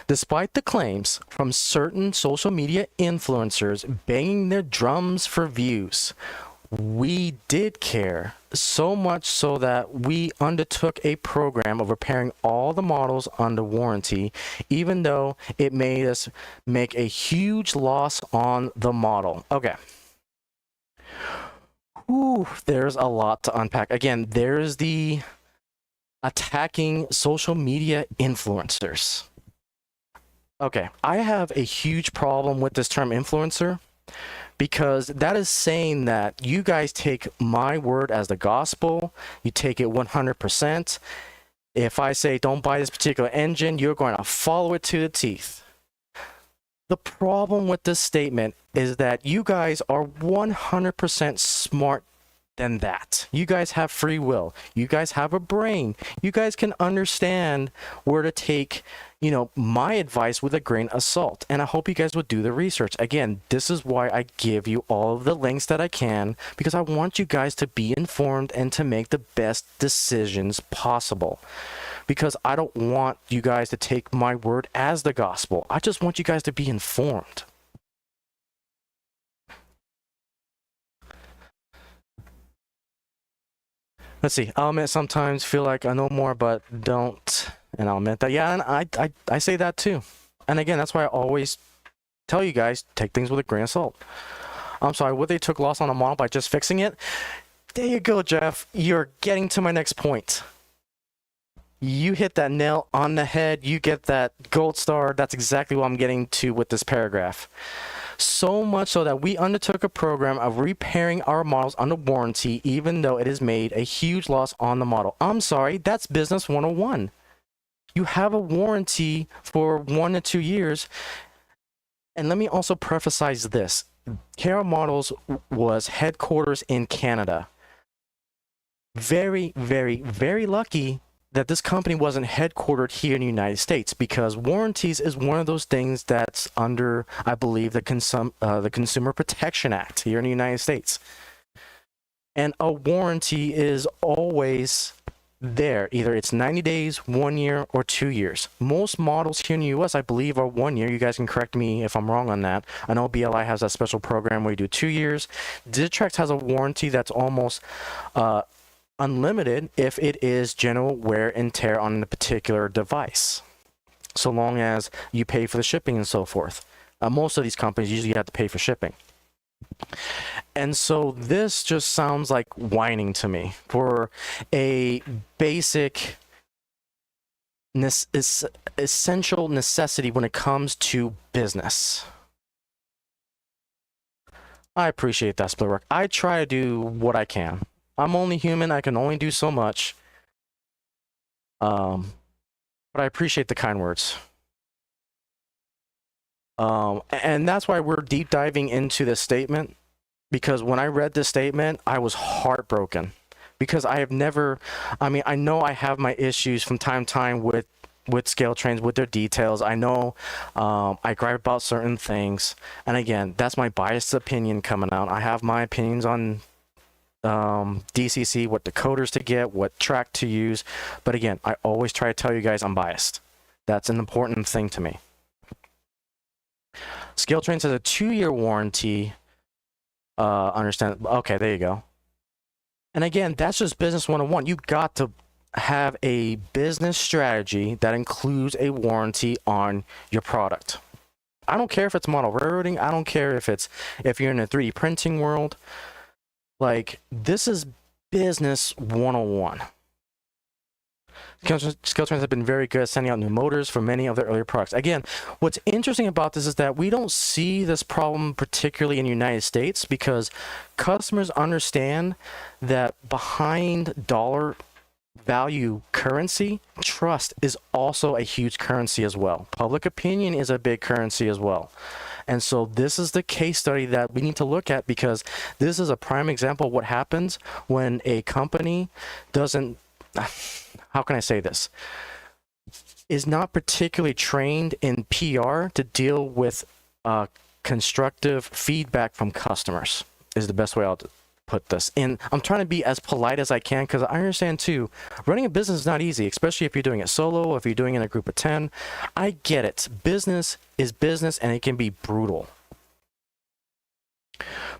Despite the claims from certain social media influencers banging their drums for views, we did care, so much so that we undertook a program of repairing all the models under warranty, even though it made us make a huge loss on the model. Okay. Ooh, there's a lot to unpack. Again, there's the attacking social media influencers. Okay, I have a huge problem with this term influencer, because that is saying that you guys take my word as the gospel, you take it 100%. If I say don't buy this particular engine, you're going to follow it to the teeth. The problem with this statement is that you guys are 100% smart than that. You guys have free will. You guys have a brain. You guys can understand where to take, you know, my advice with a grain of salt. And I hope you guys would do the research. Again, this is why I give you all of the links that I can, because I want you guys to be informed and to make the best decisions possible. Because I don't want you guys to take my word as the gospel. I just want you guys to be informed. Let's see. I'll admit sometimes feel like I know more, but don't. And I'll admit that. Yeah, and I say that too. And again, that's why I always tell you guys, take things with a grain of salt. I'm sorry, what they took loss on a model by just fixing it? There you go, Jeff. You're getting to my next point. You hit that nail on the head. You get that gold star. That's exactly what I'm getting to with this paragraph. So much so that we undertook a program of repairing our models under warranty, even though it has made a huge loss on the model. I'm sorry, that's business 101. You have a warranty for 1 to 2 years. And let me also preface this. KR Models was headquarters in Canada. Very, very, very lucky that this company wasn't headquartered here in the United States, because warranties is one of those things that's under, I believe, the Consumer Protection Act here in the United States. And a warranty is always there. Either it's 90 days, 1 year, or 2 years. Most models here in the US, I believe, are 1 year. You guys can correct me if I'm wrong on that. I know BLI has that special program where you do 2 years. Digitrex has a warranty that's almost unlimited if it is general wear and tear on a particular device, so long as you pay for the shipping and so forth. Most of these companies usually have to pay for shipping. And so this just sounds like whining to me for a basic essential necessity when it comes to business. I appreciate that, Splitwork. I try to do what I can. I'm only human. I can only do so much. But I appreciate the kind words. And that's why we're deep diving into this statement, because when I read this statement, I was heartbroken, because I have never, I mean, I know I have my issues from time to time with scale trains, with their details. I know I gripe about certain things. And again, that's my biased opinion coming out. I have my opinions on DCC, what decoders to get, what track to use. But again, I always try to tell you guys I'm biased. That's an important thing to me. Scale Trains has a 2-year warranty. Understand? Okay, there you go. And again, that's just business 101. You got to have a business strategy that includes a warranty on your product. I don't care if it's model railroading. I don't care if you're in a 3D printing world. Like, this is business 101. Scale Trains have been very good at sending out new motors for many of their earlier products. Again, what's interesting about this is that we don't see this problem particularly in the United States, because customers understand that behind dollar value currency, trust is also a huge currency as well. Public opinion is a big currency as well. And so this is the case study that we need to look at, because this is a prime example of what happens when a company doesn't, how can I say this? is not particularly trained in PR to deal with constructive feedback from customers, is the best way I'll put this. And I'm trying to be as polite as I can, because I understand too, running a business is not easy, especially if you're doing it solo, if you're doing it in a group of 10. I get it. Business is business, and it can be brutal.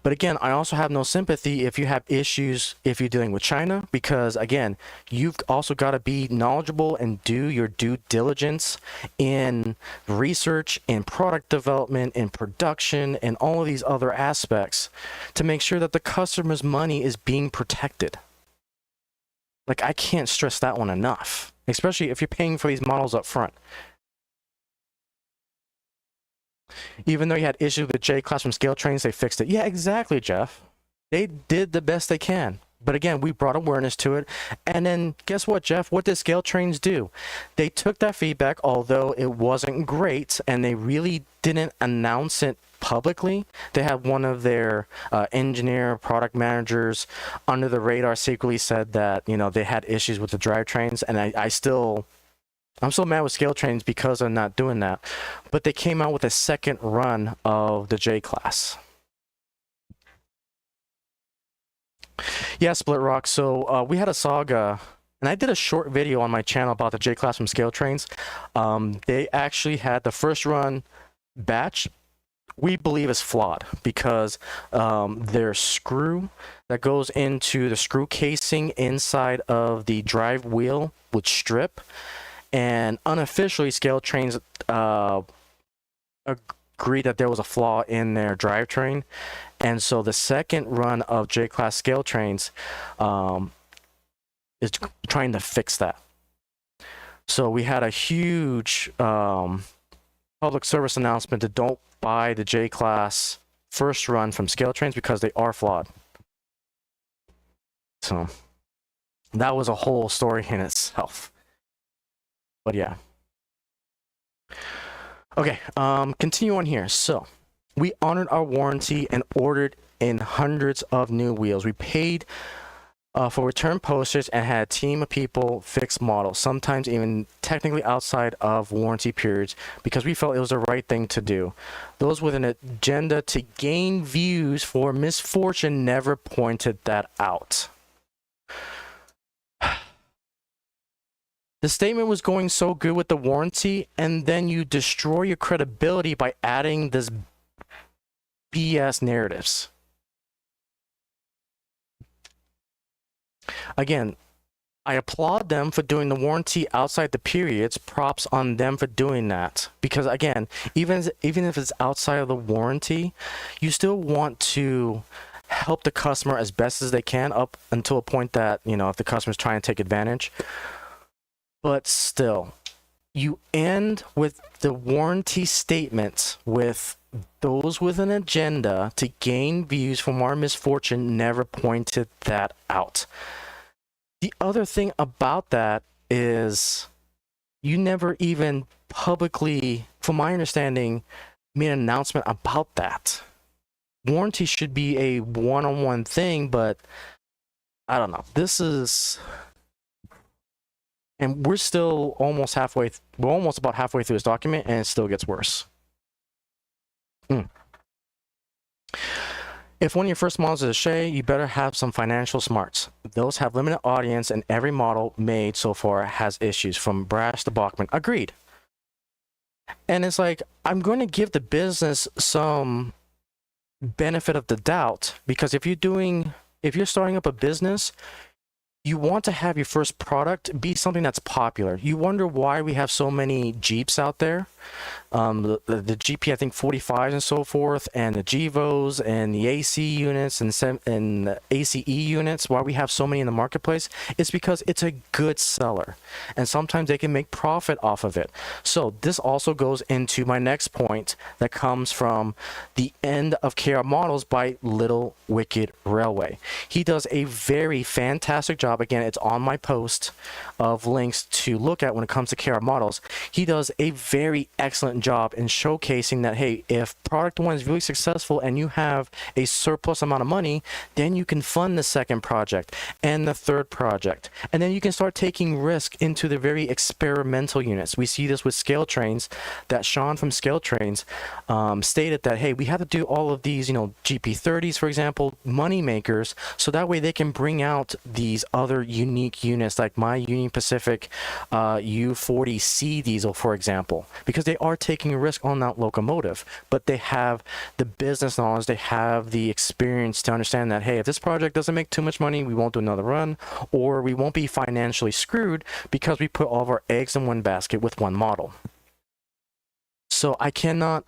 But again, I also have no sympathy if you have issues if you're dealing with China, because again, you've also got to be knowledgeable and do your due diligence in research, in product development, in production, and all of these other aspects to make sure that the customer's money is being protected. Like, I can't stress that one enough, especially if you're paying for these models up front. Even though you had issues with J-Class from scale trains, they fixed it. Yeah, exactly, Jeff. They did the best they can. But again, we brought awareness to it. And then guess what, Jeff? What did scale trains do? They took that feedback, although it wasn't great, and they really didn't announce it publicly. They had one of their engineer product managers under the radar secretly said that, you know, they had issues with the drivetrains. And I'm still mad with scale trains because I'm not doing that. But they came out with a second run of the J-Class. Yeah, Split Rock. So we had a saga, and I did a short video on my channel about the J-Class from scale trains. They actually had the first run batch, we believe, is flawed because their screw that goes into the screw casing inside of the drive wheel would strip. And unofficially, scale trains agreed that there was a flaw in their drivetrain. And so the second run of J-Class scale trains is trying to fix that. So we had a huge public service announcement to don't buy the J-Class first run from scale trains because they are flawed. So that was a whole story in itself. But yeah. Okay, continue on here. So we honored our warranty and ordered in hundreds of new wheels. We paid for return posters and had a team of people fix models, sometimes even technically outside of warranty periods, because we felt it was the right thing to do. Those with an agenda to gain views for misfortune never pointed that out. The statement was going so good with the warranty, and then you destroy your credibility by adding this BS narratives. Again, I applaud them for doing the warranty outside the periods. Props on them for doing that. Because again, even if it's outside of the warranty, you still want to help the customer as best as they can up until a point that, you know, if the customer's trying to take advantage. But still, you end with the warranty statements with those with an agenda to gain views from our misfortune never pointed that out. The other thing about that is you never even publicly, from my understanding, made an announcement about that. Warranty should be a one-on-one thing, but I don't know. This is... And we're still almost halfway, we're almost about halfway through this document, and it still gets worse. If one of your first models is a Shay, you better have some financial smarts. Those have limited audience, and every model made so far has issues, from Brash to Bachman. Agreed. And it's like, I'm going to give the business some benefit of the doubt, because if you're starting up a business, you want to have your first product be something that's popular. You wonder why we have so many Jeeps out there. The GP, I think 45s and so forth, and the Gevos and the AC units and the ACE units, why we have so many in the marketplace, it's because it's a good seller. And sometimes they can make profit off of it. So this also goes into my next point that comes from the end of KR Models by Little Wicked Railway. He does a very fantastic job job. Again, it's on my post of links to look at when it comes to KR models. He does a very excellent job in showcasing that, hey, if product one is really successful and you have a surplus amount of money, then you can fund the second project and the third project. And then you can start taking risk into the very experimental units. We see this with Scale Trains, that Sean from Scale Trains stated that, hey, we have to do all of these, you know, GP30s, for example, money makers, so that way they can bring out these other unique units like my Union Pacific U40C diesel, for example, because they are taking a risk on that locomotive, but they have the business knowledge, they have the experience to understand that, hey, if this project doesn't make too much money, we won't do another run, or we won't be financially screwed because we put all of our eggs in one basket with one model. So I cannot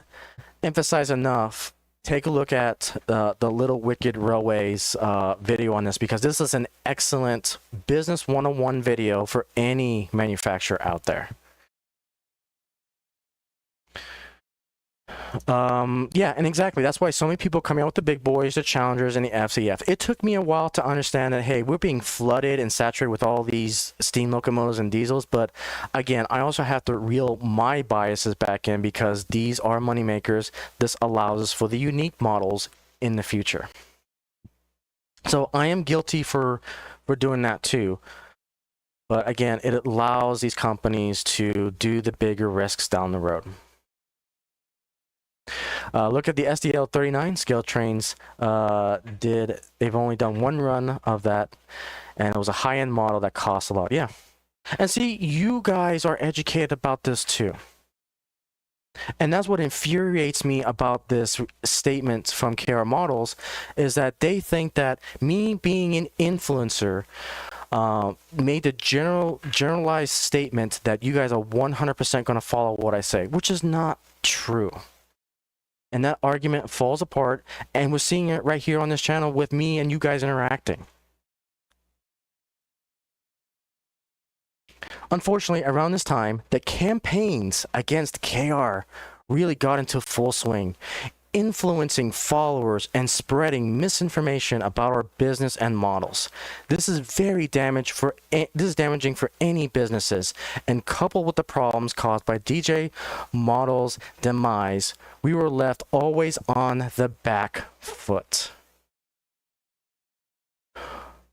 emphasize enough, take a look at the Little Wicked Railways video on this, because this is an excellent business 101 video for any manufacturer out there. Yeah, and exactly, that's why so many people come out with the big boys, the Challengers, and the FCF. It took me a while to understand that, hey, we're being flooded and saturated with all these steam locomotives and diesels, but again, I also have to reel my biases back in, because these are money makers. This allows us for the unique models in the future. So I am guilty for doing that too. But again, it allows these companies to do the bigger risks down the road. Look at the SDL 39 Scale Trains. They've only done one run of that, and it was a high-end model that cost a lot. Yeah, and see, you guys are educated about this too, and that's what infuriates me about this statement from KR Models, is that they think that me being an influencer made the generalized statement that you guys are 100% going to follow what I say, which is not true. And that argument falls apart, and we're seeing it right here on this channel with me and you guys interacting. Unfortunately, around this time, the campaigns against KR really got into full swing, influencing followers and spreading misinformation about our business and models. This is damaging for any businesses, and coupled with the problems caused by DJ Models' demise, we were left always on the back foot.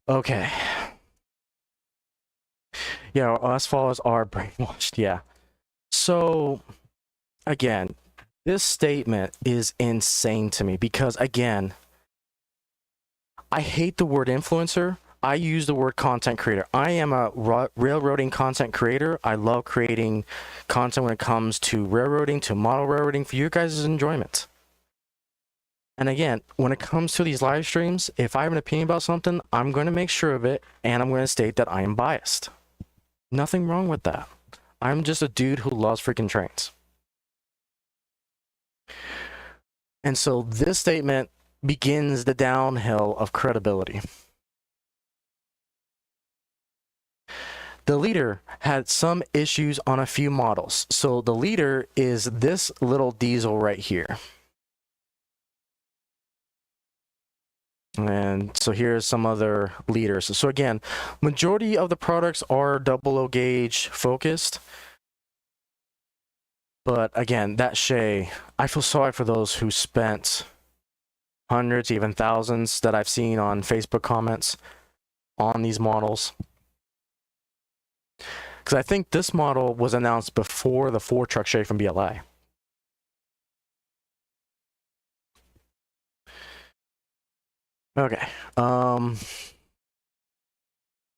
Okay. Yeah, us followers are brainwashed, yeah. So, again, this statement is insane to me, because, again, I hate the word influencer. I use the word content creator. I am a railroading content creator. I love creating content when it comes to railroading, to model railroading for you guys' enjoyment. And again, when it comes to these live streams, if I have an opinion about something, I'm going to make sure of it, and I'm going to state that I am biased. Nothing wrong with that. I'm just a dude who loves freaking trains. And so this statement begins the downhill of credibility. The leader had some issues on a few models. So the leader is this little diesel right here. And so here's some other leaders. So again, majority of the products are 00 gauge focused. But again, that Shay, I feel sorry for those who spent hundreds, even thousands that I've seen on Facebook comments on these models. Because I think this model was announced before the 4-truck Shay from BLI. Okay.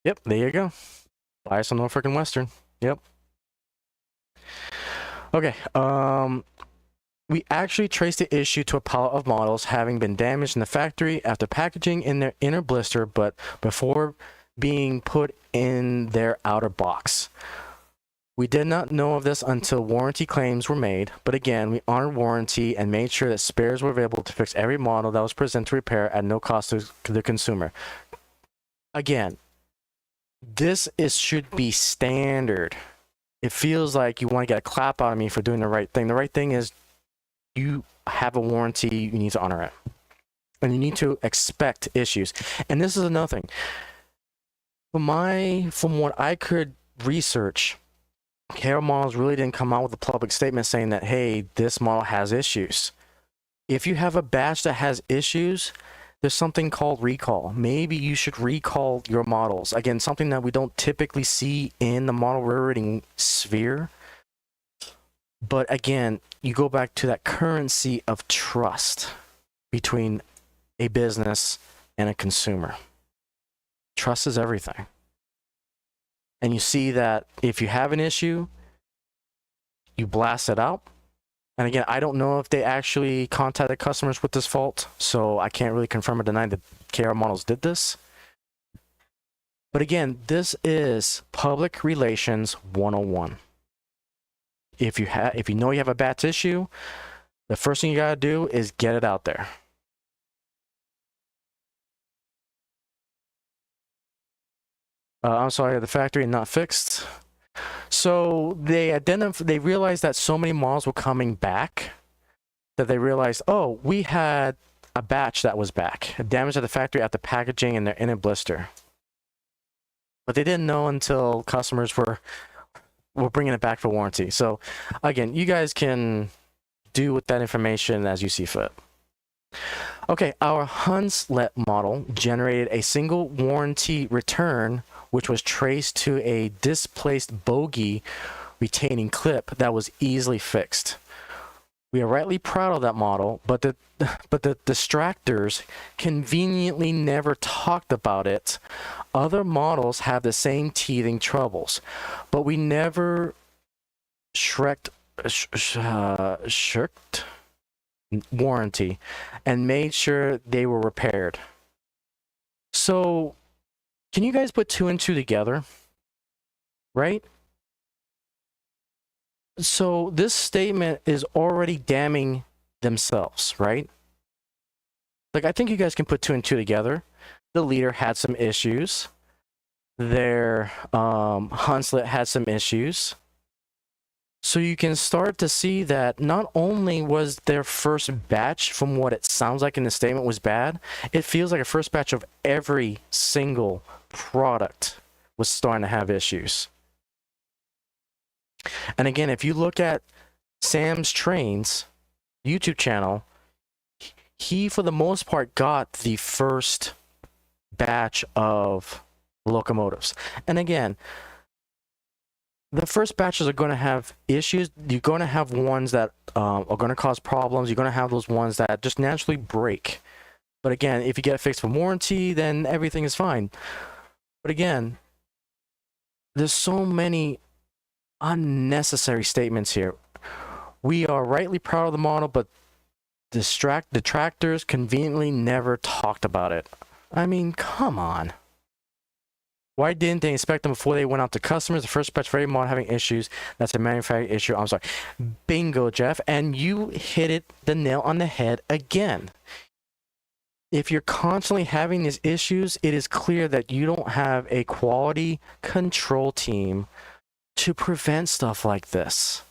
Yep, there you go. Bias on Norfolk and Western. Yep. Okay, we actually traced the issue to a pallet of models having been damaged in the factory after packaging in their inner blister, but before being put in their outer box. We did not know of this until warranty claims were made, but again, we honored warranty and made sure that spares were available to fix every model that was presented to repair at no cost to the consumer. Again, this should be standard. It feels like you want to get a clap out of me for doing the right thing. The right thing is you have a warranty, you need to honor it. And you need to expect issues. And this is another thing. From what I could research, KR models really didn't come out with a public statement saying that, hey, this model has issues. If you have a batch that has issues, there's something called recall. Maybe you should recall your models. Again, something that we don't typically see in the model rating sphere. But again, you go back to that currency of trust between a business and a consumer. Trust is everything. And you see that if you have an issue, you blast it out. And again, I don't know if they actually contacted customers with this fault, so I can't really confirm or deny that KR models did this. But again, this is public relations 101. If you know you have a batch issue, the first thing you gotta do is get it out there. I'm sorry, the factory not fixed. So they realized that so many models were coming back that they realized, oh, we had a batch that was back, damage at the factory at the packaging and they're in a blister. But they didn't know until customers were bringing it back for warranty. So again, you guys can do with that information as you see fit. Okay, our Hunslet model generated a single warranty return, which was traced to a displaced bogey retaining clip that was easily fixed. We are rightly proud of that model, but the distractors conveniently never talked about it. Other models have the same teething troubles, but we never shirked warranty and made sure they were repaired. So can you guys put 2 and 2 together? Right? So this statement is already damning themselves, right? Like, I think you guys can put 2 and 2 together. The leader had some issues. Their Hunslet had some issues. So you can start to see that not only was their first batch, from what it sounds like in the statement, was bad, it feels like a first batch of every single product was starting to have issues. And again, if you look at Sam's Trains YouTube channel, he for the most part got the first batch of locomotives. And again, the first batches are going to have issues. You're going to have ones that are going to cause problems. You're going to have those ones that just naturally break. But again, if you get it fixed for warranty, then everything is fine. But again, there's so many unnecessary statements here. We are rightly proud of the model, but detractors conveniently never talked about it. I mean, come on. Why didn't they inspect them before they went out to customers? The first batch for every model having issues. That's a manufacturing issue. I'm sorry. Bingo, Jeff. And you hit the nail on the head again. If you're constantly having these issues, it is clear that you don't have a quality control team to prevent stuff like this.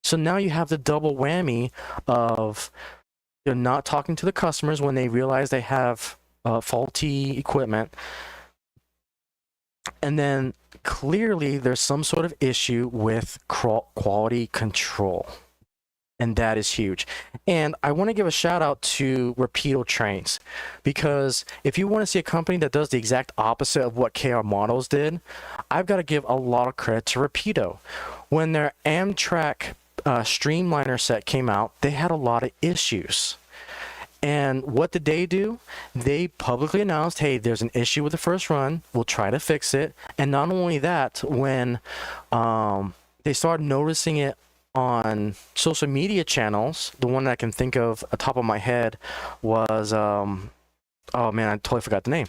So now you have the double whammy of you're not talking to the customers when they realize they have faulty equipment. And then clearly there's some sort of issue with quality control. And that is huge. And I want to give a shout out to Rapido Trains, because if you want to see a company that does the exact opposite of what KR Models did, I've got to give a lot of credit to Rapido. When their Amtrak Streamliner set came out, they had a lot of issues. And what did they do? They publicly announced, hey, there's an issue with the first run. We'll try to fix it. And not only that, when they started noticing it on social media channels, the one that I can think of at the top of my head was, oh man, I totally forgot the name.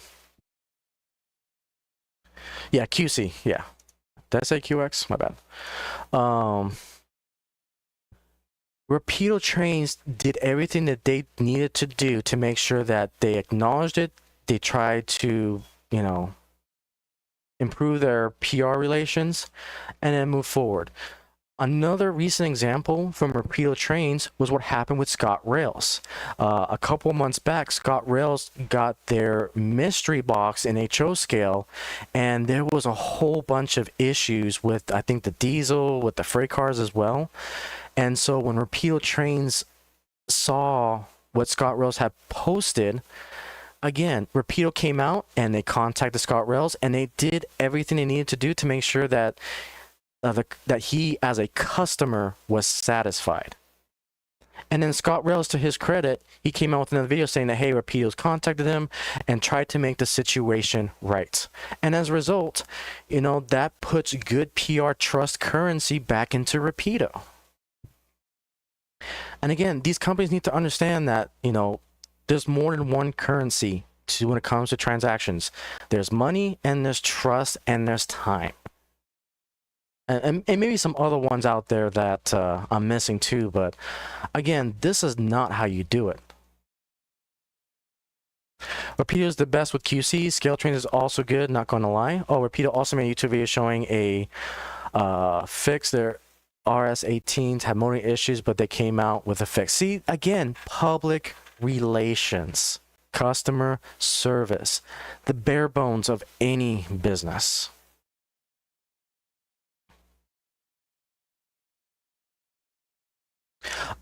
Yeah, QC, yeah. Did I say QX? My bad. Rapido Trains did everything that they needed to do to make sure that they acknowledged it. They tried to, you know, improve their PR relations and then move forward. Another recent example from Rapido Trains was what happened with Scott Rails. A couple of months back, Scott Rails got their mystery box in HO scale, and there was a whole bunch of issues with, I think, the diesel, with the freight cars as well. And so when Rapido Trains saw what Scott Rails had posted, again, Rapido came out and they contacted Scott Rails, and they did everything they needed to do to make sure that that he, as a customer, was satisfied. And then Scott Rails, to his credit, he came out with another video saying that, hey, Rapido's contacted him and tried to make the situation right. And as a result, you know, that puts good PR trust currency back into Rapido. And again, these companies need to understand that, you know, there's more than one currency when it comes to transactions. There's money, and there's trust, and there's time. And maybe some other ones out there that I'm missing too, but again, this is not how you do it. Rapido is the best with QC. Scale Trains is also good, not going to lie. Oh, Rapido also made a YouTube video showing a fix. Their RS18s had motor issues, but they came out with a fix. See, again, public relations, customer service, the bare bones of any business.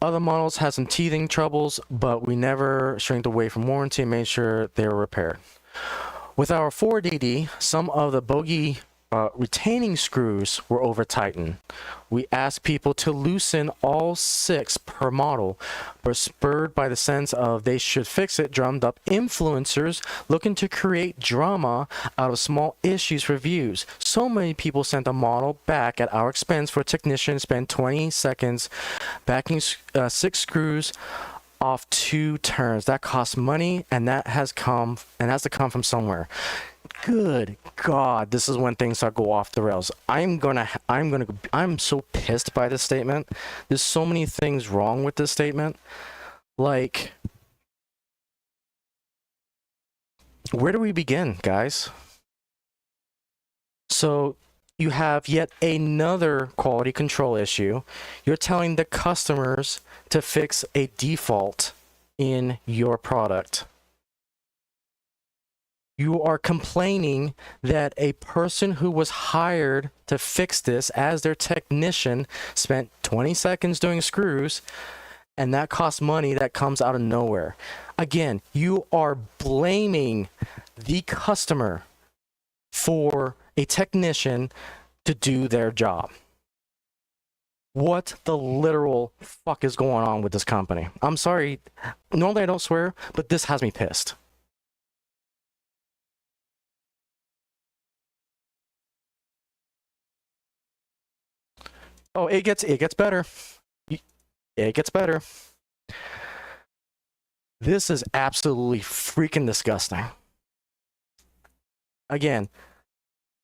Other models had some teething troubles, but we never shrinked away from warranty and made sure they were repaired. With our 4DD, some of the bogie retaining screws were over tightened. We asked people to loosen all 6 per model, but spurred by the sense of they should fix it, drummed up influencers looking to create drama out of small issues for views. So many people sent a model back at our expense for a technician to spend 20 seconds backing 6 screws off 2 turns. That costs money, and that has to come from somewhere. Good God, this is when things start go off the rails. I'm so pissed by this statement. There's so many things wrong with this statement. Like, where do we begin, guys? So you have yet another quality control issue. You're telling the customers to fix a default in your product. You are complaining that a person who was hired to fix this as their technician spent 20 seconds doing screws, and that costs money that comes out of nowhere. Again, you are blaming the customer for a technician to do their job. What the literal fuck is going on with this company? I'm sorry, normally I don't swear, but this has me pissed. Oh, it gets better. It gets better. This is absolutely freaking disgusting. Again,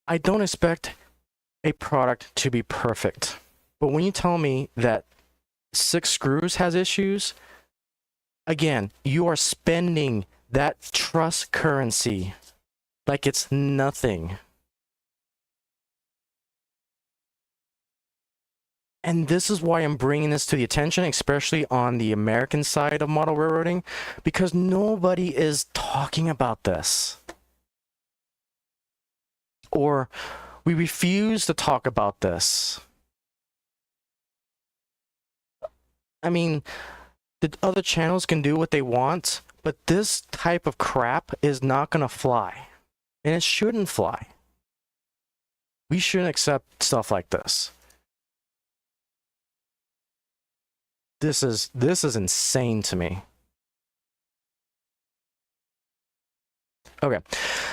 I don't expect a product to be perfect, but when you tell me that 6 screws has issues, again, you are spending that trust currency like it's nothing. And this is why I'm bringing this to the attention, especially on the American side of model railroading, because nobody is talking about this. Or we refuse to talk about this. I mean, the other channels can do what they want, but this type of crap is not going to fly. And it shouldn't fly. We shouldn't accept stuff like this. This is insane to me. Okay.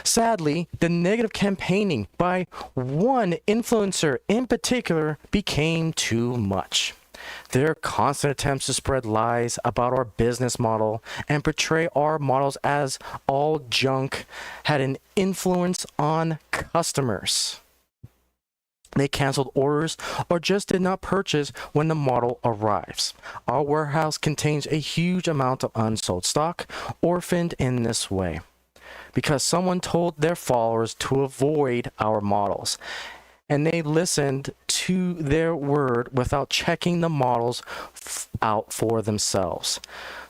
Sadly, the negative campaigning by one influencer in particular became too much. Their constant attempts to spread lies about our business model and portray our models as all junk had an influence on customers. They canceled orders or just did not purchase when the model arrives. Our warehouse contains a huge amount of unsold stock, orphaned in this way, because someone told their followers to avoid our models. and they listened to their word without checking the models out for themselves.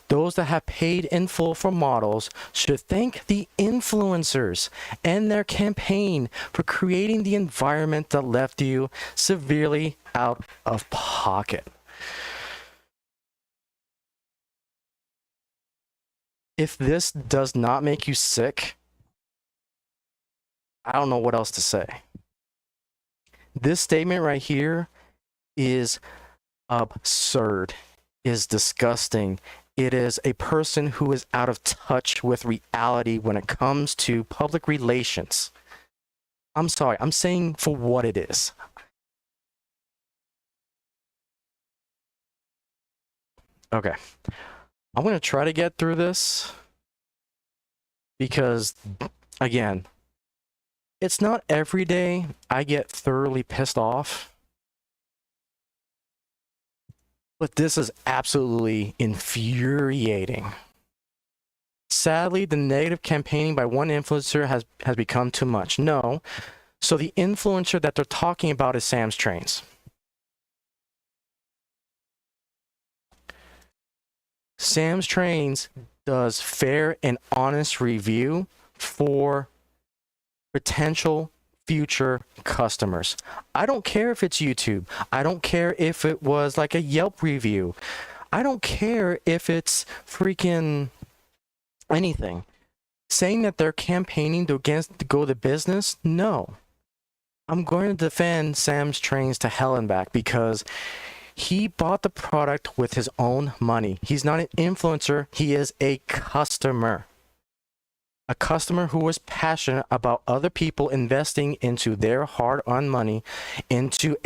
Those that have paid in full for models should thank the influencers and their campaign for creating the environment that left you severely out of pocket. If this does not make you sick, I don't know what else to say. This statement right here is absurd, is disgusting. It is a person who is out of touch with reality when it comes to public relations. I'm sorry, I'm saying for what it is. Okay, I'm going to try to get through this because, again, it's not every day I get thoroughly pissed off, but this is absolutely infuriating. Sadly, the negative campaigning by one influencer has become too much. No, so the influencer that they're talking about is Sam's Trains. Sam's Trains does fair and honest review for potential future customers. I don't care if it's YouTube. I don't care if it was like a Yelp review. I don't care if it's freaking anything. Saying that they're campaigning to go the business, no. I'm going to defend Sam's Trains to hell and back because he bought the product with his own money. He's not an influencer. He is a customer. A customer who is passionate about other people investing into their hard-earned money into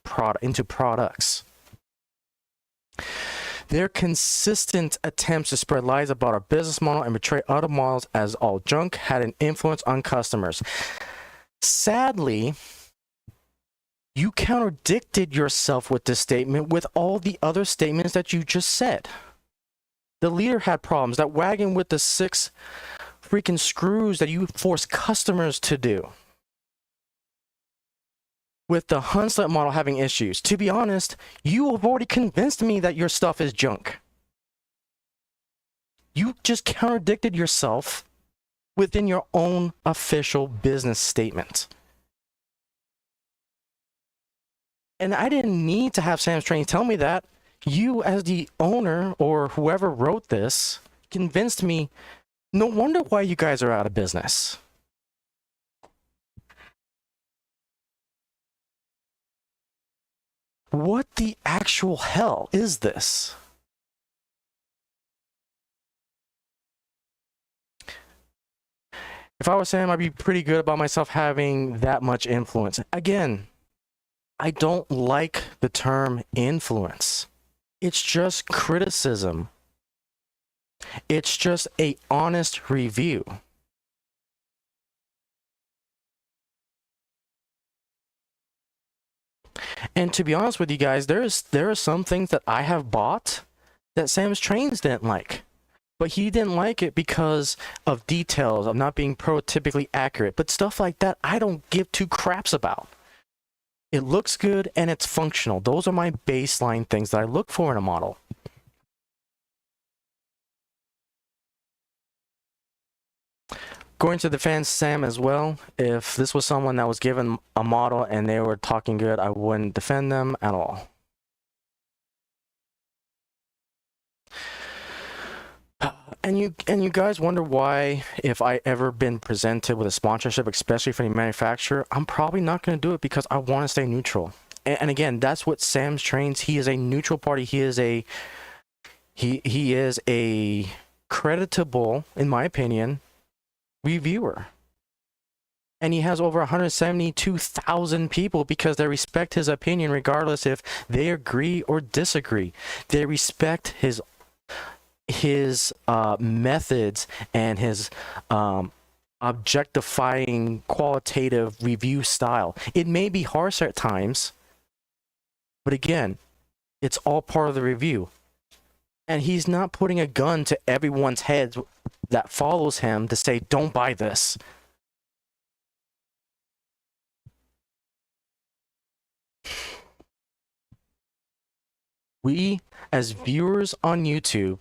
products. Their consistent attempts to spread lies about our business model and portray other models as all junk had an influence on customers. Sadly, you contradicted yourself with this statement with all the other statements that you just said. The leader had problems. That wagon with the 6 freaking screws that you force customers to do. With the Hunslet model having issues. To be honest, you have already convinced me that your stuff is junk. You just contradicted yourself within your own official business statement. And I didn't need to have Sam's Trains tell me that. You, as the owner or whoever wrote this, convinced me. No wonder why you guys are out of business. What the actual hell is this? If I was Sam, I'd be pretty good about myself having that much influence. Again, I don't like the term influence. It's just criticism. It's just an honest review. And to be honest with you guys, there are some things that I have bought that Sam's Trains didn't like. But he didn't like it because of details, of not being prototypically accurate. But stuff like that, I don't give two craps about. It looks good and it's functional. Those are my baseline things that I look for in a model. Going to defend Sam as well, if this was someone that was given a model and they were talking good, I wouldn't defend them at all. And you guys wonder why, if I ever been presented with a sponsorship, especially for the manufacturer, I'm probably not going to do it because I want to stay neutral. And again, that's what Sam's Trains. He is a neutral party. He is a creditable, in my opinion, reviewer. And he has over 172,000 people because they respect his opinion regardless if they agree or disagree. They respect his methods and his objectifying qualitative review style. It may be harsh at times, but again, it's all part of the review. And he's not putting a gun to everyone's head that follows him to say, don't buy this. We, as viewers on YouTube,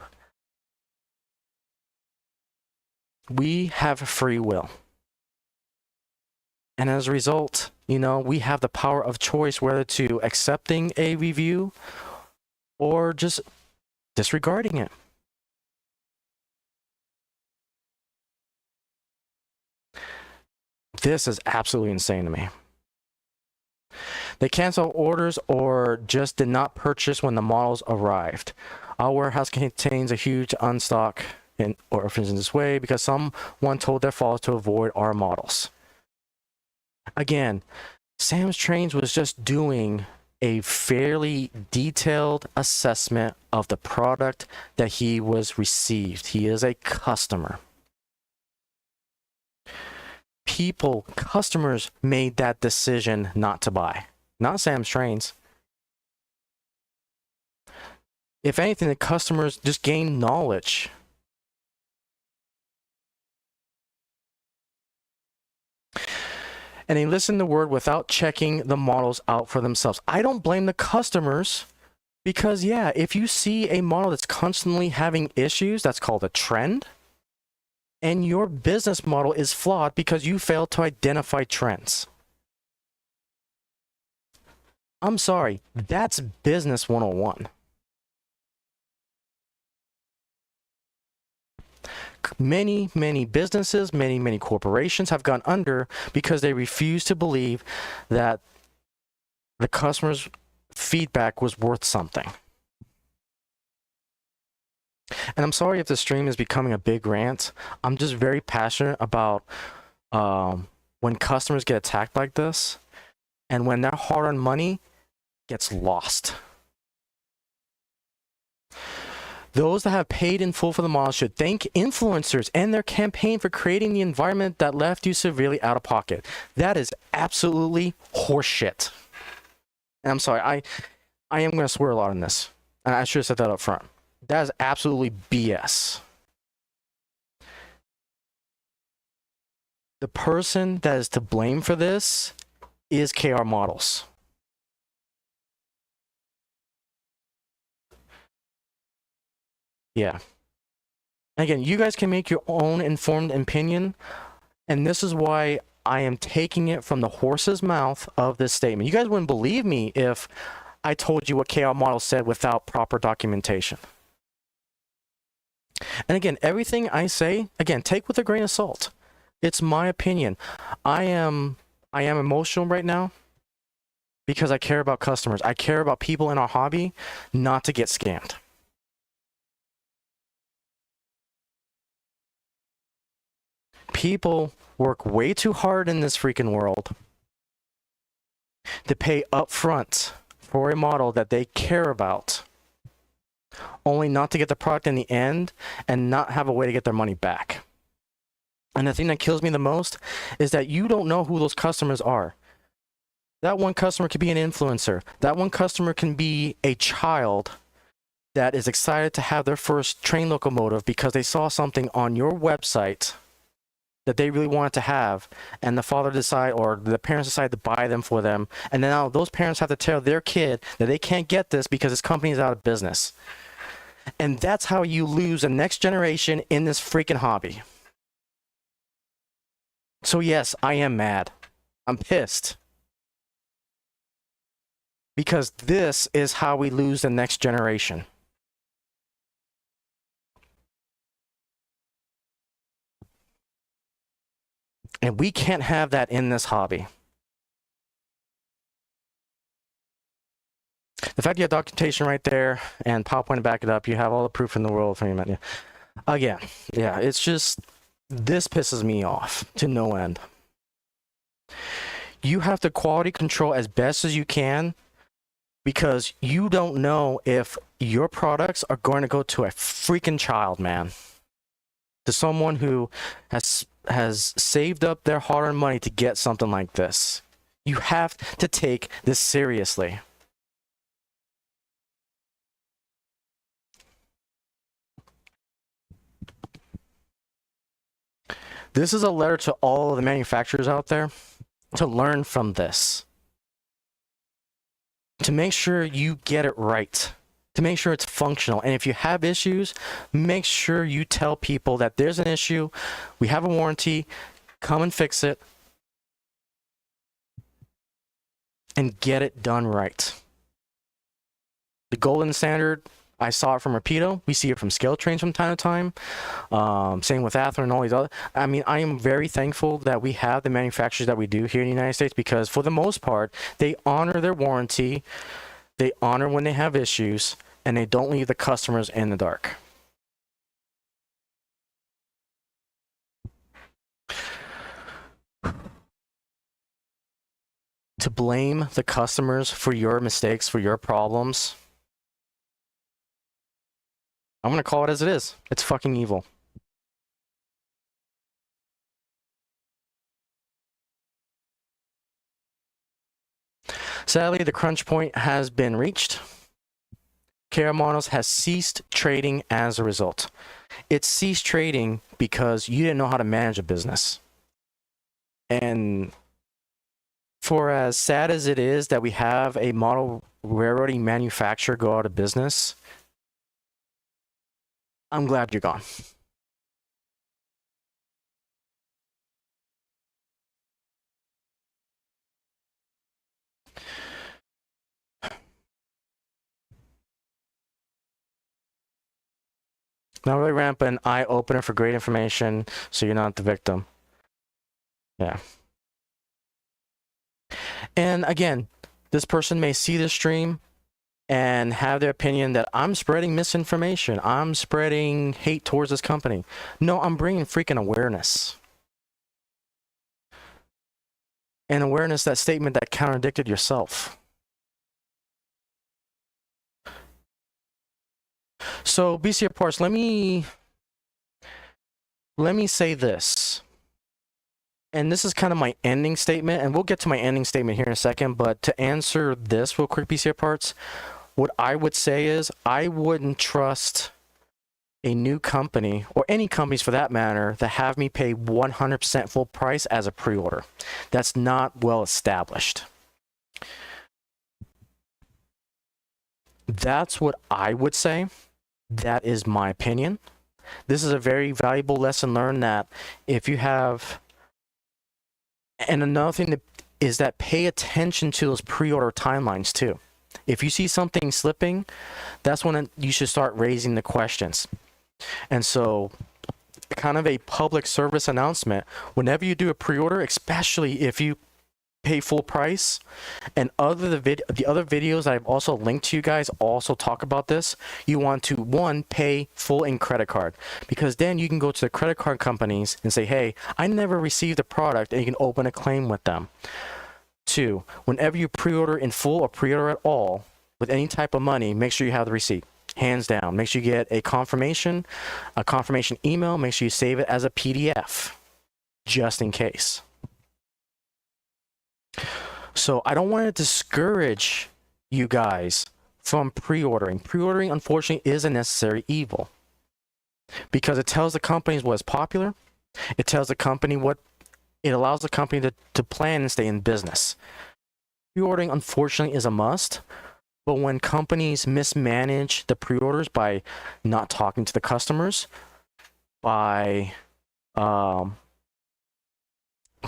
we have free will. And as a result, you know, we have the power of choice whether to accepting a review or just disregarding it. This is absolutely insane to me. They canceled orders or just did not purchase when the models arrived. Our warehouse contains a huge unstock in orphans in this way because someone told their followers to avoid our models. Again, Sam's Trains was just doing a fairly detailed assessment of the product that he was received. He is a customer. Customers made that decision not to buy, not Sam's Trains. If anything, the customers just gained knowledge. And they listen to word without checking the models out for themselves. I don't blame the customers because, yeah, if you see a model that's constantly having issues, that's called a trend. And your business model is flawed because you failed to identify trends. I'm sorry, that's business 101. Many businesses, many corporations have gone under because they refuse to believe that the customer's feedback was worth something. And I'm sorry if the stream is becoming a big rant. I'm just very passionate about when customers get attacked like this and when their hard-earned money gets lost. Those that have paid in full for the model should thank influencers and their campaign for creating the environment that left you severely out of pocket. That is absolutely horseshit. And I'm sorry, I am going to swear a lot on this. And I should have said that up front. That is absolutely BS. The person that is to blame for this is KR Models. Yeah. Again, you guys can make your own informed opinion, and this is why I am taking it from the horse's mouth of this statement. You guys wouldn't believe me if I told you what KR Models said without proper documentation. And again, everything I say, again, take with a grain of salt. It's my opinion. I am emotional right now because I care about customers. I care about people in our hobby not to get scammed. People work way too hard in this freaking world to pay upfront for a model that they care about, only not to get the product in the end and not have a way to get their money back. And the thing that kills me the most is that you don't know who those customers are. That one customer could be an influencer. That one customer can be a child that is excited to have their first train locomotive because they saw something on your website that they really wanted to have, and the father decide or the parents decide to buy them for them, and then now those parents have to tell their kid that they can't get this because this company is out of business. And that's how you lose the next generation in this freaking hobby. So yes, I am mad. I'm pissed. Because this is how we lose the next generation. And we can't have that in this hobby. The fact you have documentation right there and PowerPoint to back it up, you have all the proof in the world from your again, yeah, it's just, this pisses me off to no end. You have to quality control as best as you can because you don't know if your products are going to go to a freaking child, man. To someone who has saved up their hard-earned money to get something like this. You have to take this seriously. This is a letter to all of the manufacturers out there to learn from this. To make sure you get it right. to make sure it's functional. And if you have issues, make sure you tell people that there's an issue, we have a warranty, come and fix it, and get it done right. The golden standard, I saw it from Rapido. We see it from Scale Trains from time to time. Same with Ather and all these other. I mean, I am very thankful that we have the manufacturers that we do here in the United States, because for the most part, they honor their warranty, they honor when they have issues, and they don't leave the customers in the dark. To blame the customers for your mistakes, for your problems, I'm going to call it as it is. It's fucking evil. Sadly, the crunch point has been reached. KR Models has ceased trading as a result. It ceased trading because you didn't know how to manage a business. And for as sad as it is that we have a model railroading manufacturer go out of business, I'm glad you're gone. Not really rampant eye opener for great information, so you're not the victim. Yeah. And again, this person may see this stream and have their opinion that I'm spreading misinformation, I'm spreading hate towards this company. No, I'm bringing freaking awareness. And awareness, that statement that contradicted yourself. So BCR parts, let me say this. And this is kind of my ending statement, and we'll get to my ending statement here in a second, but to answer this real quick, BCR parts, what I would say is I wouldn't trust a new company, or any companies for that matter, that have me pay 100% full price as a pre-order. That's not well established. That's what I would say. That is my opinion. This is a very valuable lesson learned, that if you have, and another thing is that pay attention to those pre-order timelines too. If you see something slipping, that's when you should start raising the questions. And so, kind of a public service announcement, whenever you do a pre-order, especially if you pay full price, and the other videos I've also linked to you guys also talk about this, you want to, one, pay full in credit card, because then you can go to the credit card companies and say, hey, I never received a product, and you can open a claim with them. Two, whenever you pre-order in full or pre-order at all with any type of money, make sure you have the receipt. Hands down. Make sure you get a confirmation email. Make sure you save it as a PDF, just in case. So I don't want to discourage you guys from pre-ordering. Pre-ordering, unfortunately, is a necessary evil, because it tells the companies what's popular. It tells the company what, it allows the company to plan and stay in business. Pre-ordering, unfortunately, is a must. But when companies mismanage the pre-orders by not talking to the customers, by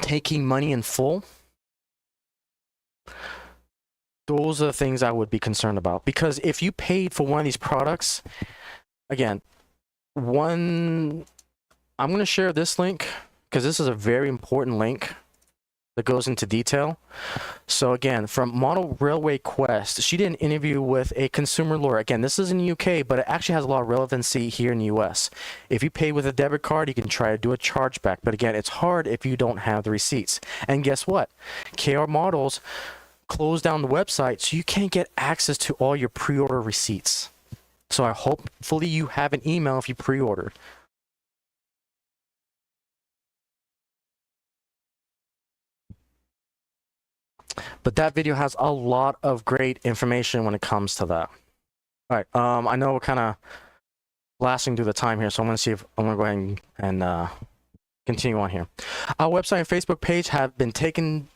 taking money in full, those are the things I would be concerned about. Because if you paid for one of these products, again, I'm going to share this link, because this is a very important link that goes into detail. So again, from Model Railway Quest, she did an interview with a consumer lawyer. Again, this is in the UK, but it actually has a lot of relevancy here in the US. If you pay with a debit card, you can try to do a chargeback. But again, it's hard if you don't have the receipts. And guess what? KR Models closed down the website, so you can't get access to all your pre-order receipts. So hopefully you have an email if you pre-ordered. But that video has a lot of great information when it comes to that. All right, I know we're kind of blasting through the time here, so I'm going to see if I'm going to go ahead and continue on here. Our website and Facebook page have been taken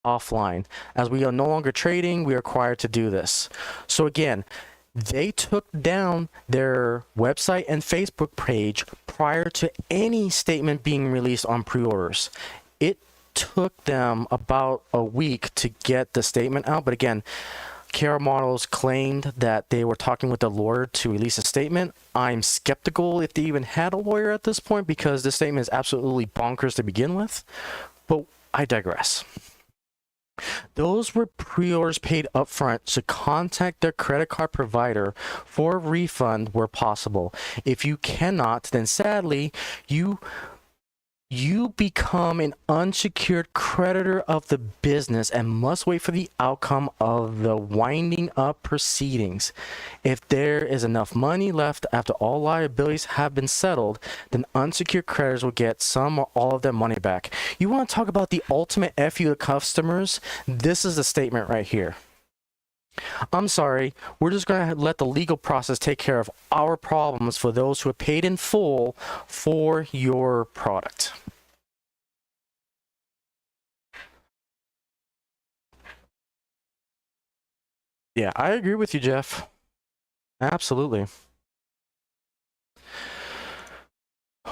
offline. As we are no longer trading, we are required to do this. So again, They took down their website and Facebook page prior to any statement being released on pre-orders. It took them about a week to get the statement out, but again, KR Models claimed that they were talking with a lawyer to release a statement. I'm skeptical if they even had a lawyer at this point, because this statement is absolutely bonkers to begin with, but I digress. Those were pre-orders paid upfront, so contact their credit card provider for a refund where possible. If you cannot, then sadly, you become an unsecured creditor of the business and must wait for the outcome of the winding up proceedings. If there is enough money left after all liabilities have been settled, then unsecured creditors will get some or all of their money back. You want to talk about the ultimate FU to customers? This is the statement right here. I'm sorry, we're just going to let the legal process take care of our problems for those who have paid in full for your product. Yeah, I agree with you, Jeff. Absolutely.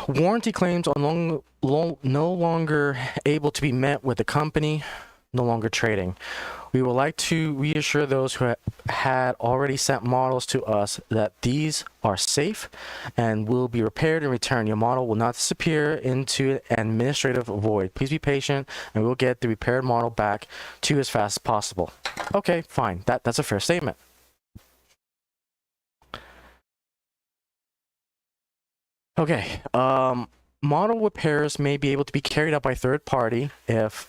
Warranty claims are no longer able to be met with the company no longer trading. We would like to reassure those who had already sent models to us that these are safe and will be repaired and returned. Your model will not disappear into an administrative void. Please be patient and we'll get the repaired model back to you as fast as possible. Okay, fine. That's a fair statement. Okay, model repairs may be able to be carried out by third party if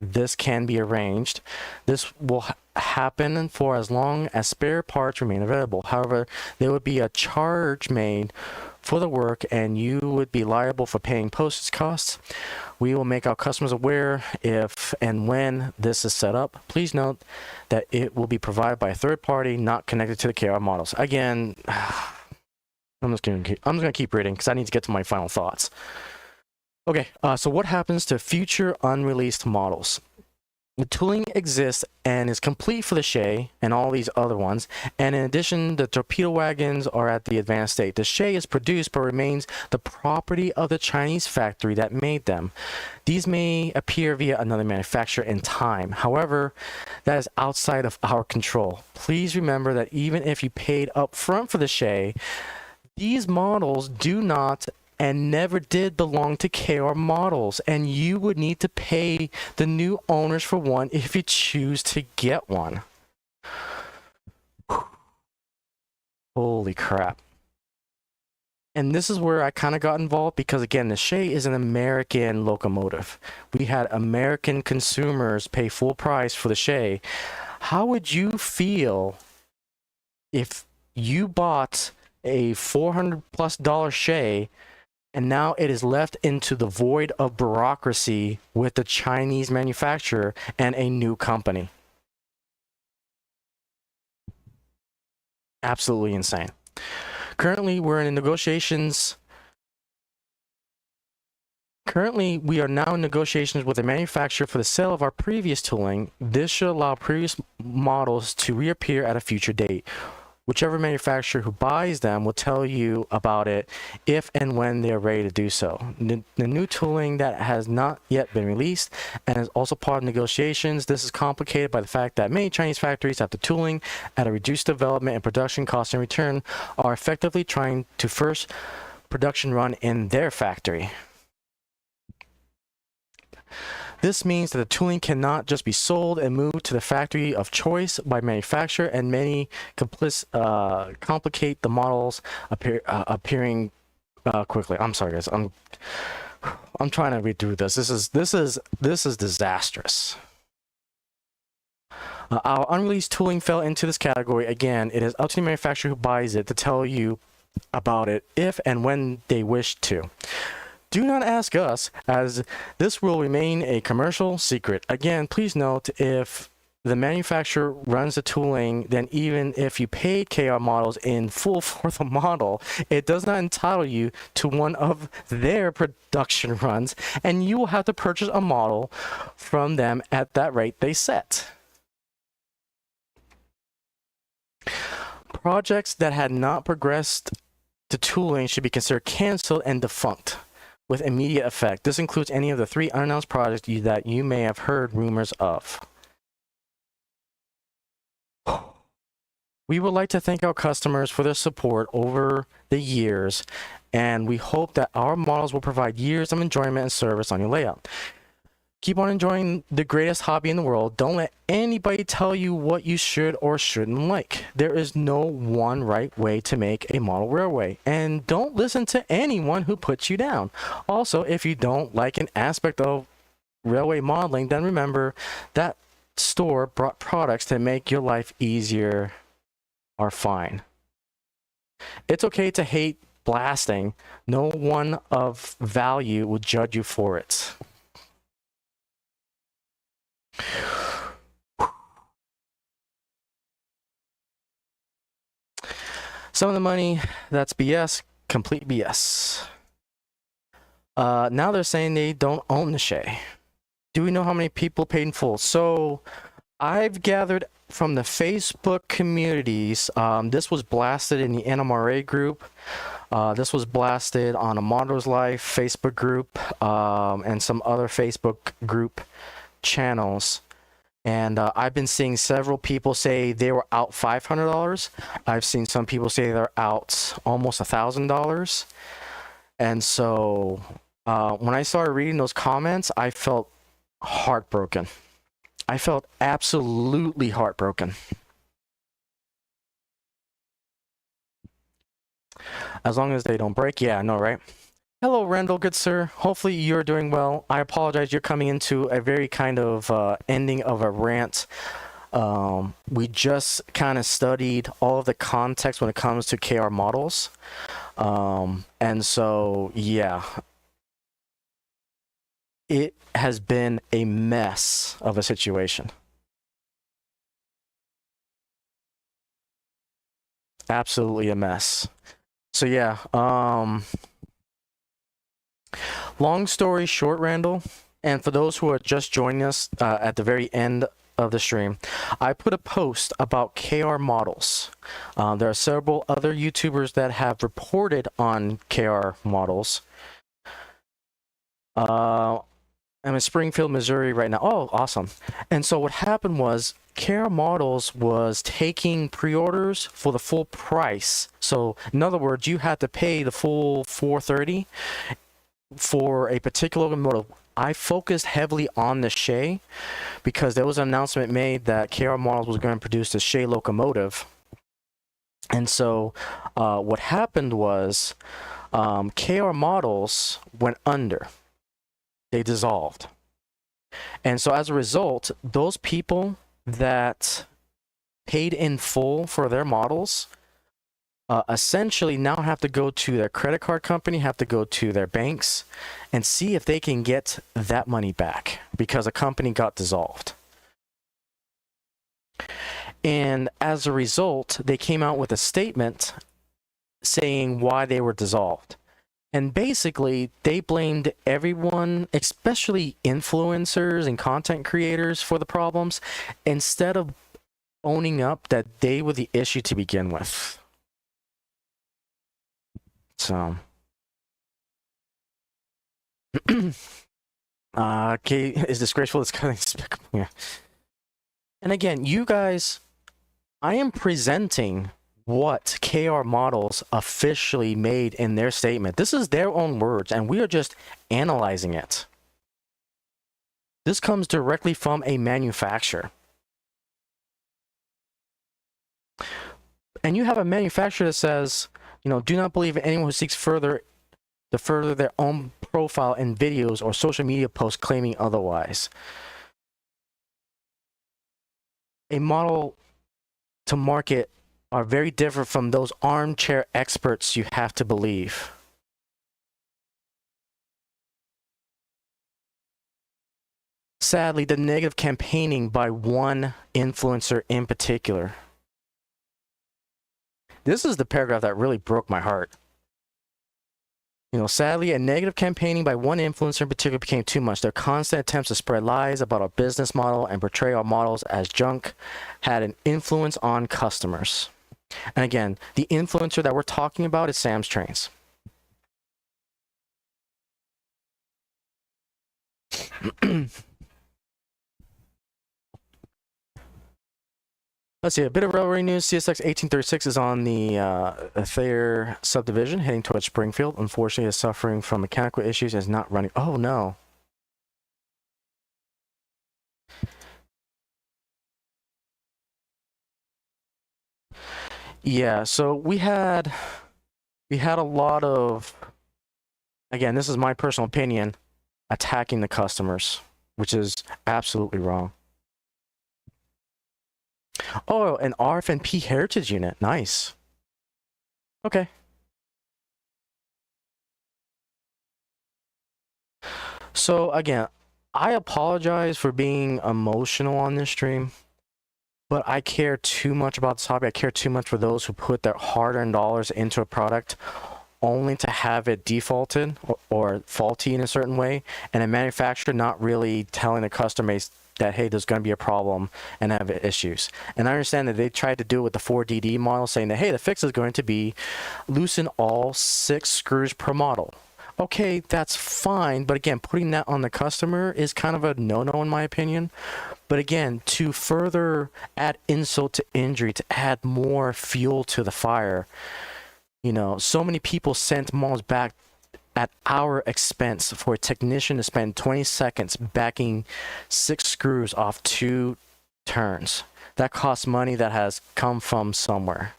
this can be arranged. This will happen for as long as spare parts remain available. However, there would be a charge made for the work and you would be liable for paying postage costs. We will make our customers aware if and when this is set up. Please note that it will be provided by a third party not connected to the KR models. Again, I'm just gonna keep reading because I need to get to my final thoughts. Okay, so what happens to future unreleased models? The tooling exists and is complete for the Shay and all these other ones, and in addition, the torpedo wagons are at the advanced state. The Shay is produced but remains the property of the Chinese factory that made them. These may appear via another manufacturer in time. However, that is outside of our control. Please remember that even if you paid up front for the Shay, these models do not and never did belong to KR Models, and you would need to pay the new owners for one if you choose to get one. Holy crap. And this is where I kind of got involved because, again, the Shay is an American locomotive. We had American consumers pay full price for the Shay. How would you feel if you bought a $400+ Shay and now it is left into the void of bureaucracy with the Chinese manufacturer and a new company? Absolutely insane. Currently, we're in negotiations. Currently, we are now in negotiations with a manufacturer for the sale of our previous tooling. This should allow previous models to reappear at a future date. Whichever manufacturer who buys them will tell you about it if and when they're ready to do so. The new tooling that has not yet been released and is also part of negotiations. This is complicated by the fact that many Chinese factories have the tooling at a reduced development and production cost. In return, are effectively trying to first production run in their factory. This means that the tooling cannot just be sold and moved to the factory of choice by manufacturer, and many complicate the models appearing quickly. I'm sorry, guys. I'm trying to read through this. This is disastrous. Our unreleased tooling fell into this category. Again, it is up to the manufacturer who buys it to tell you about it if and when they wish to. Do not ask us, as this will remain a commercial secret. Again, please note, if the manufacturer runs the tooling, then even if you paid KR Models in full for the model, it does not entitle you to one of their production runs, and you will have to purchase a model from them at that rate they set. Projects that had not progressed to tooling should be considered canceled and defunct with immediate effect. This includes any of the 3 unannounced projects that you may have heard rumors of. We would like to thank our customers for their support over the years, and we hope that our models will provide years of enjoyment and service on your layout. Keep on enjoying the greatest hobby in the world. Don't let anybody tell you what you should or shouldn't like. There is no one right way to make a model railway, and don't listen to anyone who puts you down. Also, if you don't like an aspect of railway modeling, then remember that store brought products to make your life easier are fine. It's okay to hate blasting. No one of value will judge you for it. Some of the money, that's BS, complete BS. Now they're saying they don't own the Shay. Do we know how many people paid in full? So I've gathered from the Facebook communities, this was blasted in the NMRA group. This was blasted on a Modeller's Life Facebook group, and some other Facebook group channels. And I've been seeing several people say they were out $500. I've seen some people say they're out almost $1,000. And so when I started reading those comments, I felt heartbroken. I felt absolutely heartbroken. As long as they don't break, yeah, I know, right? Hello, Randall, good sir. Hopefully you're doing well. I apologize, you're coming into a very kind of ending of a rant. We just kind of studied all of the context when it comes to KR models. And so, yeah. It has been a mess of a situation. Absolutely a mess. So yeah, long story short, Randall, and for those who are just joining us at the very end of the stream, I put a post about KR models. There are several other YouTubers that have reported on KR models. I'm in Springfield, Missouri right now. Oh, awesome. And so what happened was KR Models was taking pre-orders for the full price. So in other words, you had to pay the full $430 for a particular model. I focused heavily on the Shay because there was an announcement made that KR Models was going to produce the Shay locomotive. And so what happened was KR Models went under. They dissolved. And so as a result, those people that paid in full for their models essentially now have to go to their credit card company, have to go to their banks and see if they can get that money back because a company got dissolved. And as a result, they came out with a statement saying why they were dissolved. And basically, they blamed everyone, especially influencers and content creators, for the problems, instead of owning up that they were the issue to begin with. So, okay, is disgraceful. It's kind of despicable. Yeah. And again, you guys, I am presenting what KR Models officially made in their statement. This is their own words, and we are just analyzing it. This comes directly from a manufacturer. And you have a manufacturer that says, you know, do not believe anyone who seeks to further their own profile in videos or social media posts claiming otherwise. A model to market are very different from those armchair experts you have to believe. Sadly, the negative campaigning by one influencer in particular. This is the paragraph that really broke my heart. You know, sadly, a negative campaigning by one influencer in particular became too much. Their constant attempts to spread lies about our business model and portray our models as junk had an influence on customers. And again, the influencer that we're talking about is Sam's Trains. Let's see, a bit of railway news. CSX 1836 is on the Thayer subdivision heading towards Springfield. Unfortunately, is suffering from mechanical issues and is not running. Oh, no. Yeah, so we had a lot of, again, this is my personal opinion, attacking the customers, which is absolutely wrong. Oh, an RFNP heritage unit. Nice. Okay. So again, I apologize for being emotional on this stream, but I care too much about this hobby. I care too much for those who put their hard-earned dollars into a product only to have it defaulted or faulty in a certain way, and a manufacturer not really telling the customers that, hey, there's going to be a problem and have issues. And I understand that they tried to do it with the 4DD model, saying that, hey, the fix is going to be loosen all 6 screws per model. Okay, that's fine, but again, putting that on the customer is kind of a no-no in my opinion. But again, to further add insult to injury, to add more fuel to the fire, you know, so many people sent models back at our expense for a technician to spend 20 seconds backing 6 screws off 2 turns. That costs money that has come from somewhere.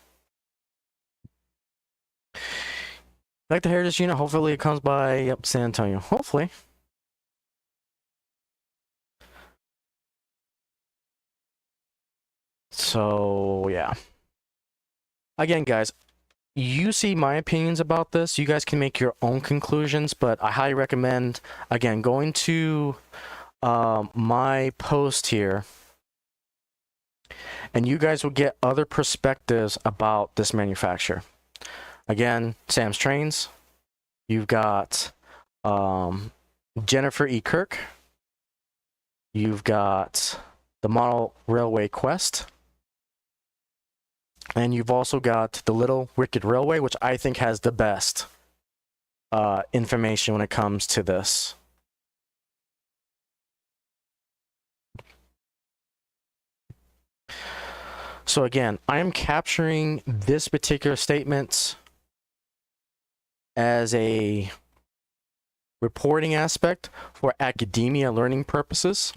Like the heritage unit, hopefully it comes by San Antonio. Hopefully. So yeah. Again, guys, you see my opinions about this. You guys can make your own conclusions, but I highly recommend, again, going to my post here, and you guys will get other perspectives about this manufacturer. Again, Sam's Trains. You've got Jennifer E. Kirk. You've got the Model Railway Quest. And you've also got the Little Wicked Railway, which I think has the best information when it comes to this. So again, I am capturing this particular statement as a reporting aspect for academia learning purposes.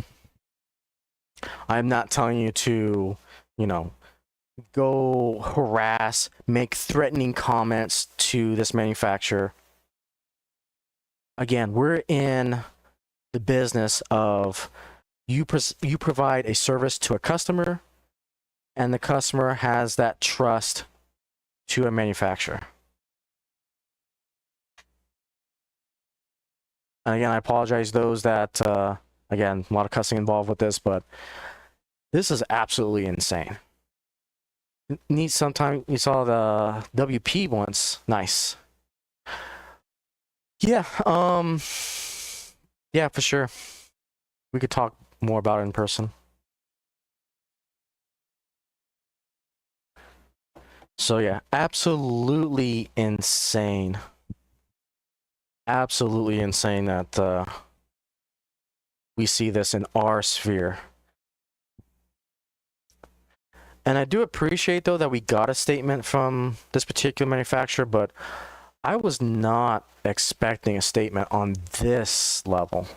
I'm not telling you to, you know, go harass, make threatening comments to this manufacturer. Again, we're in the business of you provide a service to a customer, and the customer has that trust to a manufacturer. And again, I apologize those that, again, a lot of cussing involved with this, but this is absolutely insane. Neat sometime. You saw the WP once. Nice. Yeah, yeah, for sure. We could talk more about it in person. So yeah, absolutely insane. Absolutely insane that we see this in our sphere. And I do appreciate, though, that we got a statement from this particular manufacturer, but I was not expecting a statement on this level.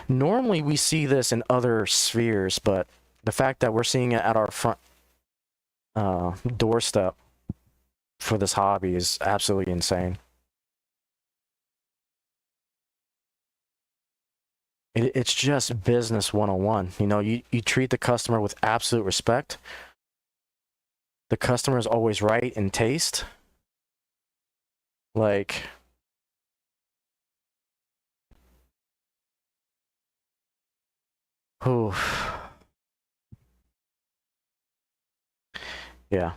Normally, we see this in other spheres, but the fact that we're seeing it at our front doorstep for this hobby is absolutely insane. It's just business 101. You know, you treat the customer with absolute respect. The customer is always right in taste. Like, oh, yeah.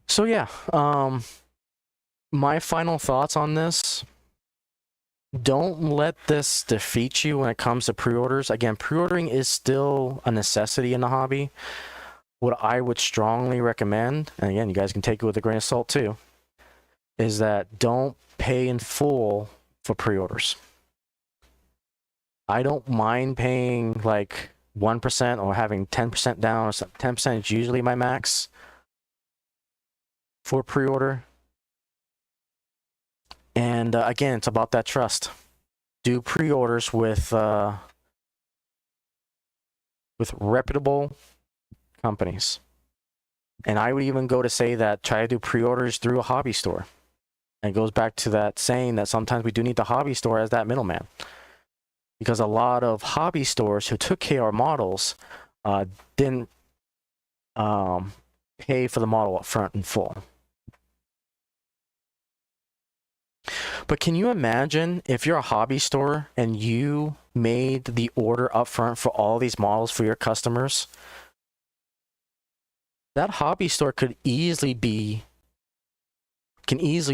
So yeah, my final thoughts on this don't let this defeat you when it comes to pre-orders. Again, pre-ordering is still a necessity in the hobby. What I would strongly recommend, and again, you guys can take it with a grain of salt too, is that don't pay in full for pre-orders. I don't mind paying like 1% or having 10% down, or 10% is usually my max for pre-order. And again, it's about that trust. Do pre-orders with reputable companies. And I would even go to say that try to do pre-orders through a hobby store. And it goes back to that saying that sometimes we do need the hobby store as that middleman. Because a lot of hobby stores who took KR models didn't pay for the model up front in full. But can you imagine if you're a hobby store and you made the order up front for all these models for your customers? That hobby store can easily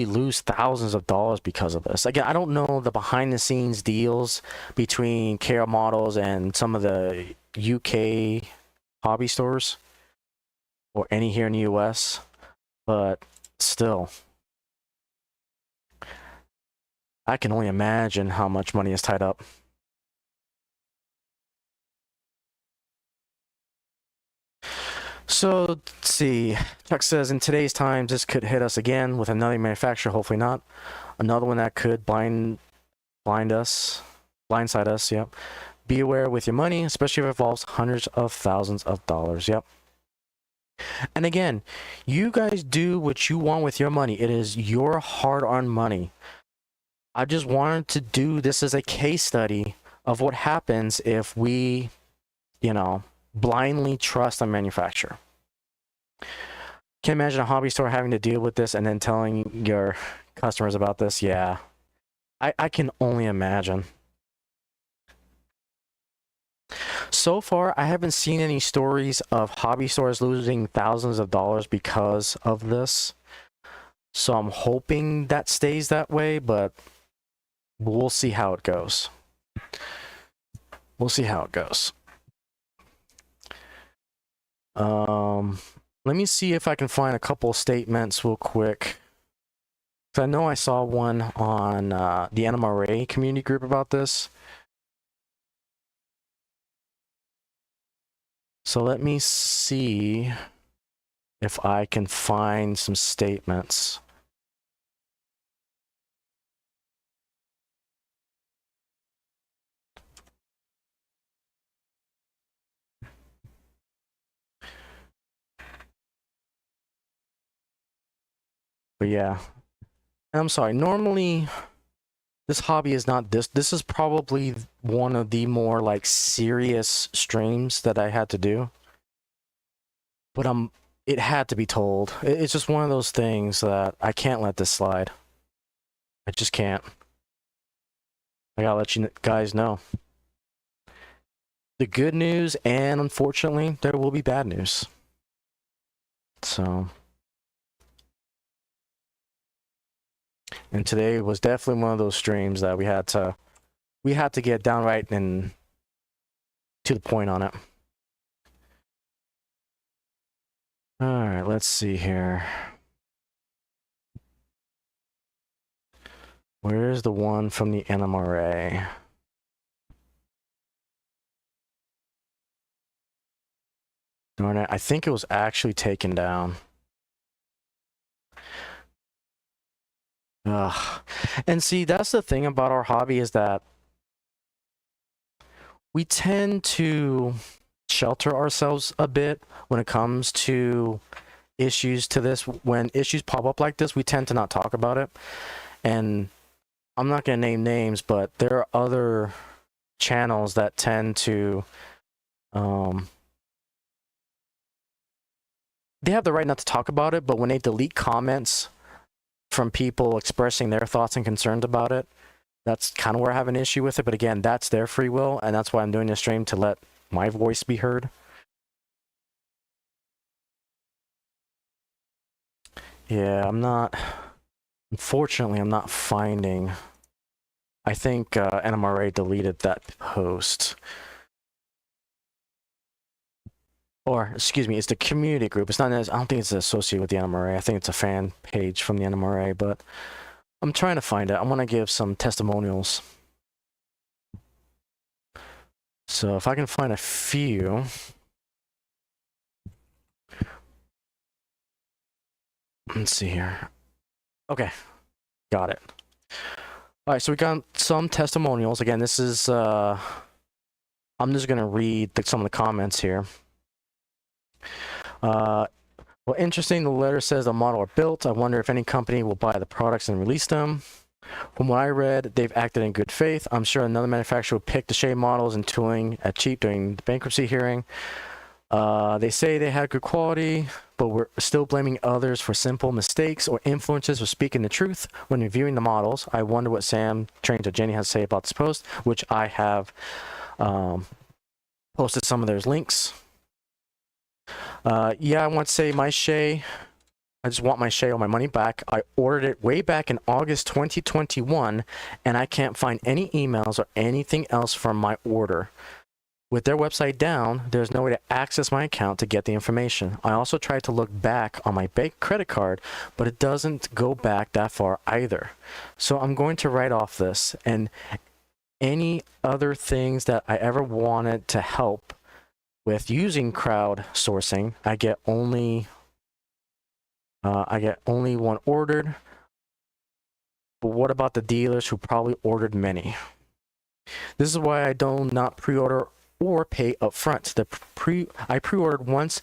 lose thousands of dollars because of this. Again, I don't know the behind the scenes deals between KR models and some of the UK hobby stores or any here in the US, but still, I can only imagine how much money is tied up. So let's see. Chuck says, in today's times, this could hit us again with another manufacturer. Hopefully not. Another one that could blindside us. Yep. Be aware with your money, especially if it involves hundreds of thousands of dollars. Yep. And again, you guys do what you want with your money. It is your hard-earned money. I just wanted to do this as a case study of what happens if we, blindly trust a manufacturer. Can't imagine a hobby store having to deal with this and then telling your customers about this. Yeah, I can only imagine. So far, I haven't seen any stories of hobby stores losing thousands of dollars because of this. So I'm hoping that stays that way, but we'll see how it goes. We'll see how it goes. Let me see if I can find a couple statements real quick. I know I saw one on the NMRA community group about this. So let me see if I can find some statements. But yeah, I'm sorry. Normally, this hobby is not this. This is probably one of the more like serious streams that I had to do. But it had to be told. It's just one of those things that I can't let this slide. I just can't. I gotta let you guys know. The good news, and unfortunately, there will be bad news. So, and today was definitely one of those streams that we had to get downright and to the point on it. All right, let's see here. Where's the one from the NMRA? Darn it, I think it was actually taken down. Ugh. And see, that's the thing about our hobby is that we tend to shelter ourselves a bit when it comes to issues to this. When issues pop up like this, we tend to not talk about it. And I'm not going to name names, but there are other channels that tend to they have the right not to talk about it, but when they delete comments from people expressing their thoughts and concerns about it, that's kind of where I have an issue with it. But again, that's their free will, and that's why I'm doing this stream, to let my voice be heard. Yeah, unfortunately, I'm not finding I think NMRA deleted that post. Or, excuse me, it's the community group. It's not, I don't think it's associated with the NMRA. I think it's a fan page from the NMRA, but I'm trying to find it. I want to give some testimonials. So if I can find a few. Let's see here. Okay, got it. All right, so we got some testimonials. Again, this is, I'm just going to read some of the comments here. Well, interesting, the letter says the model are built. I wonder if any company will buy the products and release them. From what I read, they've acted in good faith. I'm sure another manufacturer will pick the shade models and tooling at cheap during the bankruptcy hearing. They say they had good quality, but we're still blaming others for simple mistakes or influences for speaking the truth when reviewing the models. I wonder what Sam, Trains, or Jenny has to say about this post, which I have posted some of their links. Yeah, I want to say my Shay, I just want my Shay or my money back. I ordered it way back in August 2021, and I can't find any emails or anything else from my order. With their website down, there's no way to access my account to get the information. I also tried to look back on my bank credit card, but it doesn't go back that far either. So I'm going to write off this, and any other things that I ever wanted to help with using crowdsourcing, I get only one ordered. But what about the dealers who probably ordered many? This is why I do not pre-order or pay upfront. I pre-ordered once,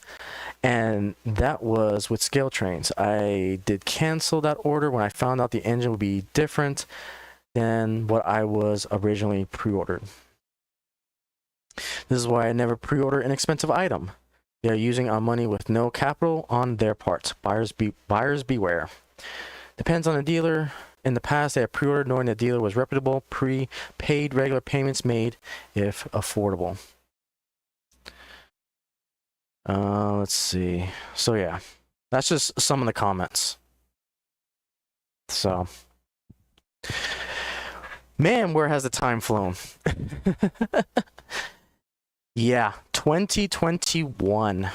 and that was with scale trains. I did cancel that order when I found out the engine would be different than what I was originally pre-ordered. This is why I never pre-order an expensive item. They are using our money with no capital on their part. Buyers beware. Depends on the dealer. In the past, they have pre-ordered knowing the dealer was reputable, paid regular payments made if affordable. Let's see. So yeah, that's just some of the comments. So, man, where has the time flown? Yeah, 2021.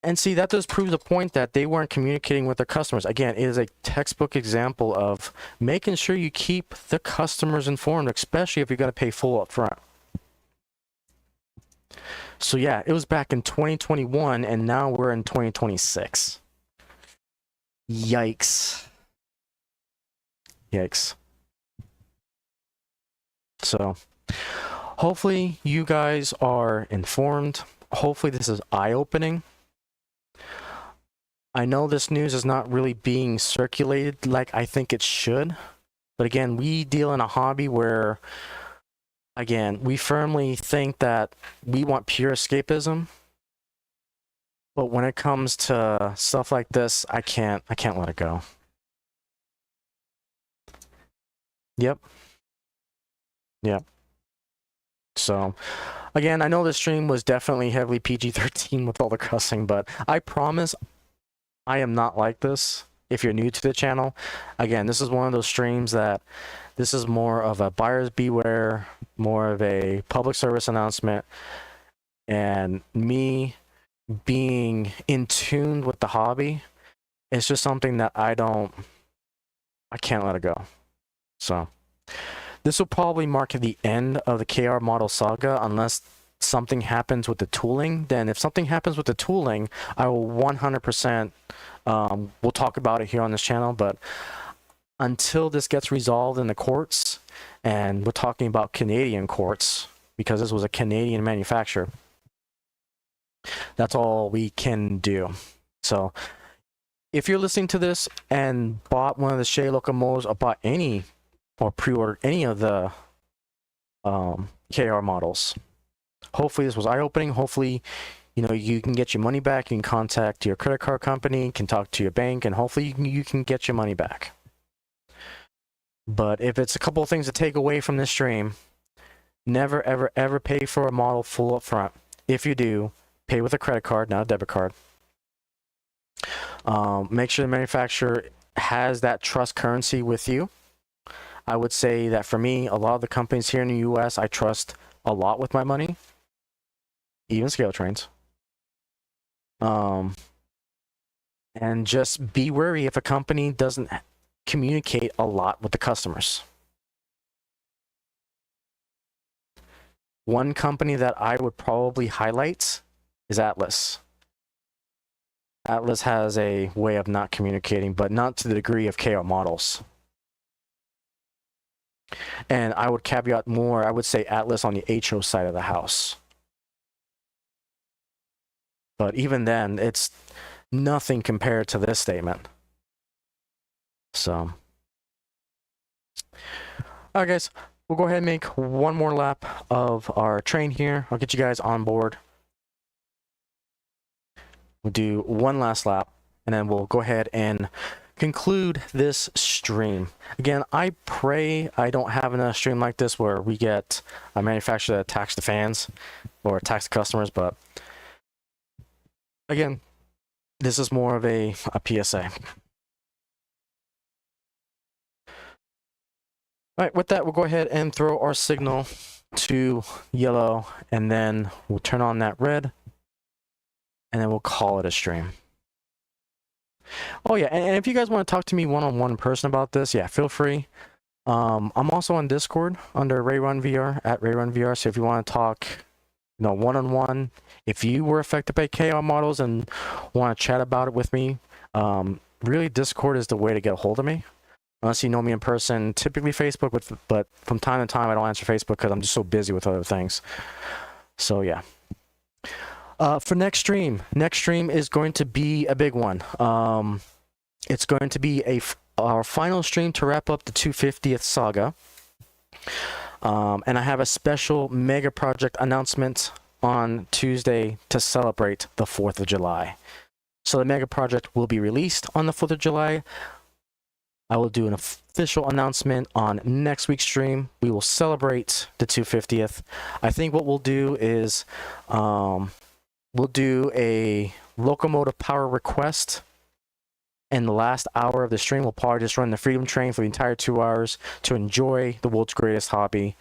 And see, that just proves the point that they weren't communicating with their customers. Again, it is a textbook example of making sure you keep the customers informed, especially if you're going to pay full up front. So yeah, it was back in 2021, and now we're in 2026. Yikes. Yikes. So hopefully you guys are informed. Hopefully this is eye-opening. I know this news is not really being circulated like I think it should. But again, we deal in a hobby where, again, we firmly think that we want pure escapism. But when it comes to stuff like this, I can't let it go. Yep. Yep. So, again, I know the stream was definitely heavily PG-13 with all the cussing, but I promise I am not like this. If you're new to the channel, again, this is one of those streams that this is more of a buyers beware, more of a public service announcement, and me being in tune with the hobby. It's just something that I can't let it go. So this will probably mark the end of the KR model saga unless something happens with the tooling. Then if something happens with the tooling, I will 100%, we'll talk about it here on this channel. But until this gets resolved in the courts, and we're talking about Canadian courts because this was a Canadian manufacturer, that's all we can do. So if you're listening to this and bought one of the Shay locomotives or bought any or pre-ordered any of the KR models, hopefully this was eye-opening. Hopefully, you can get your money back. You can contact your credit card company, can talk to your bank, and hopefully you can get your money back. But if it's a couple of things to take away from this stream, never, ever, ever pay for a model full up front. If you do, pay with a credit card, not a debit card. Make sure the manufacturer has that trust currency with you. I would say that for me, a lot of the companies here in the US, I trust a lot with my money, even scale trains. And just be wary if a company doesn't communicate a lot with the customers. One company that I would probably highlight is Atlas. Atlas has a way of not communicating, but not to the degree of KO models. And I would caveat more, I would say Atlas on the HO side of the house. But even then, it's nothing compared to this statement. So, all right, guys, we'll go ahead and make one more lap of our train here. I'll get you guys on board. We'll do one last lap, and then we'll go ahead and conclude this stream. Again, I pray I don't have another stream like this where we get a manufacturer that attacks the fans or attacks the customers, but again, this is more of a PSA. All right, with that, we'll go ahead and throw our signal to yellow, and then we'll turn on that red, and then we'll call it a stream. Oh yeah, and if you guys want to talk to me one-on-one in person about this, yeah, feel free. I'm also on Discord under RayronVR, at RayronVR, so if you want to talk, you know, one-on-one, if you were affected by KO models and want to chat about it with me, really Discord is the way to get a hold of me. Unless you know me in person, typically Facebook, but from time to time I don't answer Facebook because I'm just so busy with other things. So yeah. For next stream is going to be a big one. It's going to be our final stream to wrap up the 250th saga. And I have a special mega project announcement on Tuesday to celebrate the 4th of July. So the mega project will be released on the 4th of July. I will do an official announcement on next week's stream. We will celebrate the 250th. I think what we'll do is we'll do a locomotive power request. In the last hour of the stream, we'll probably just run the Freedom Train for the entire 2 hours to enjoy the world's greatest hobby.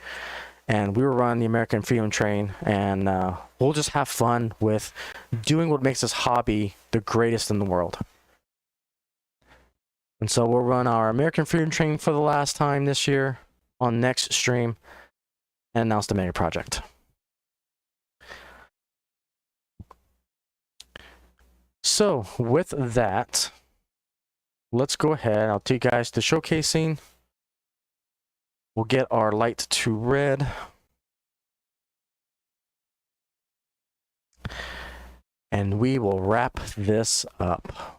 And we will run the American Freedom Train, and we'll just have fun with doing what makes this hobby the greatest in the world. And so we'll run our American Freedom Train for the last time this year on next stream and announce the mega project. So with that, let's go ahead. I'll take you guys to showcasing. We'll get our light to red. And we will wrap this up.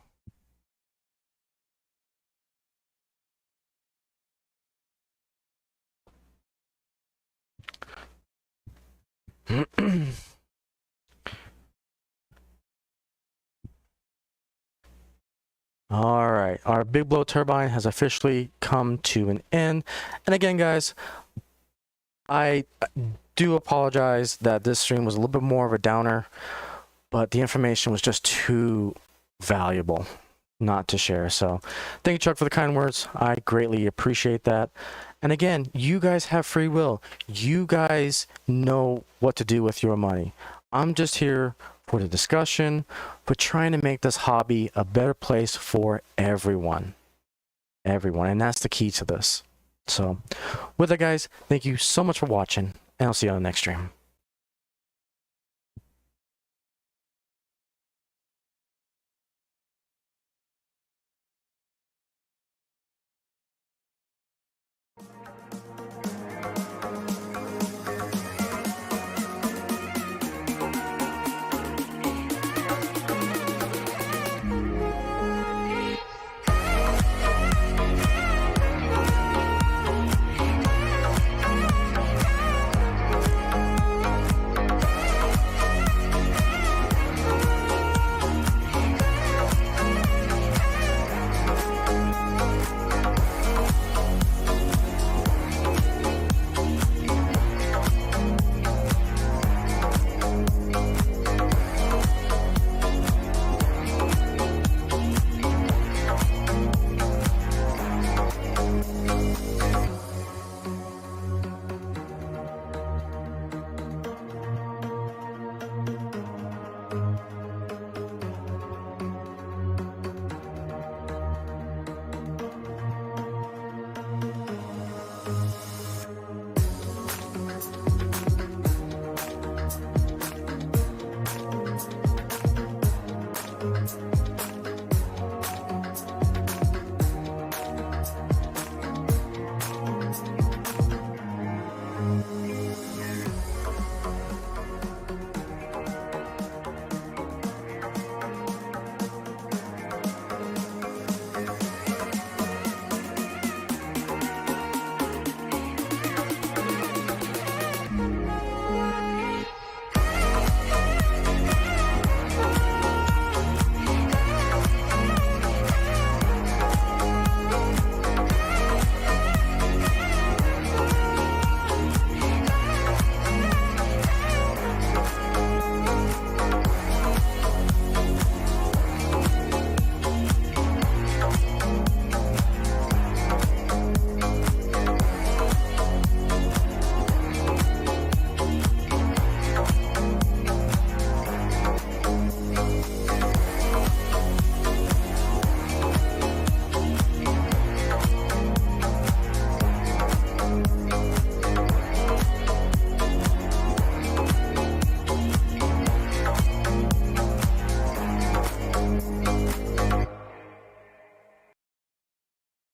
All right, our big blow turbine has officially come to an end. And again, guys, I do apologize that this stream was a little bit more of a downer, but the information was just too valuable not to share. So thank you, Chuck, for the kind words. I greatly appreciate that. And again, you guys have free will. You guys know what to do with your money. I'm just here for the discussion, for trying to make this hobby a better place for everyone. Everyone. And that's the key to this. So with that, guys, thank you so much for watching, and I'll see you on the next stream.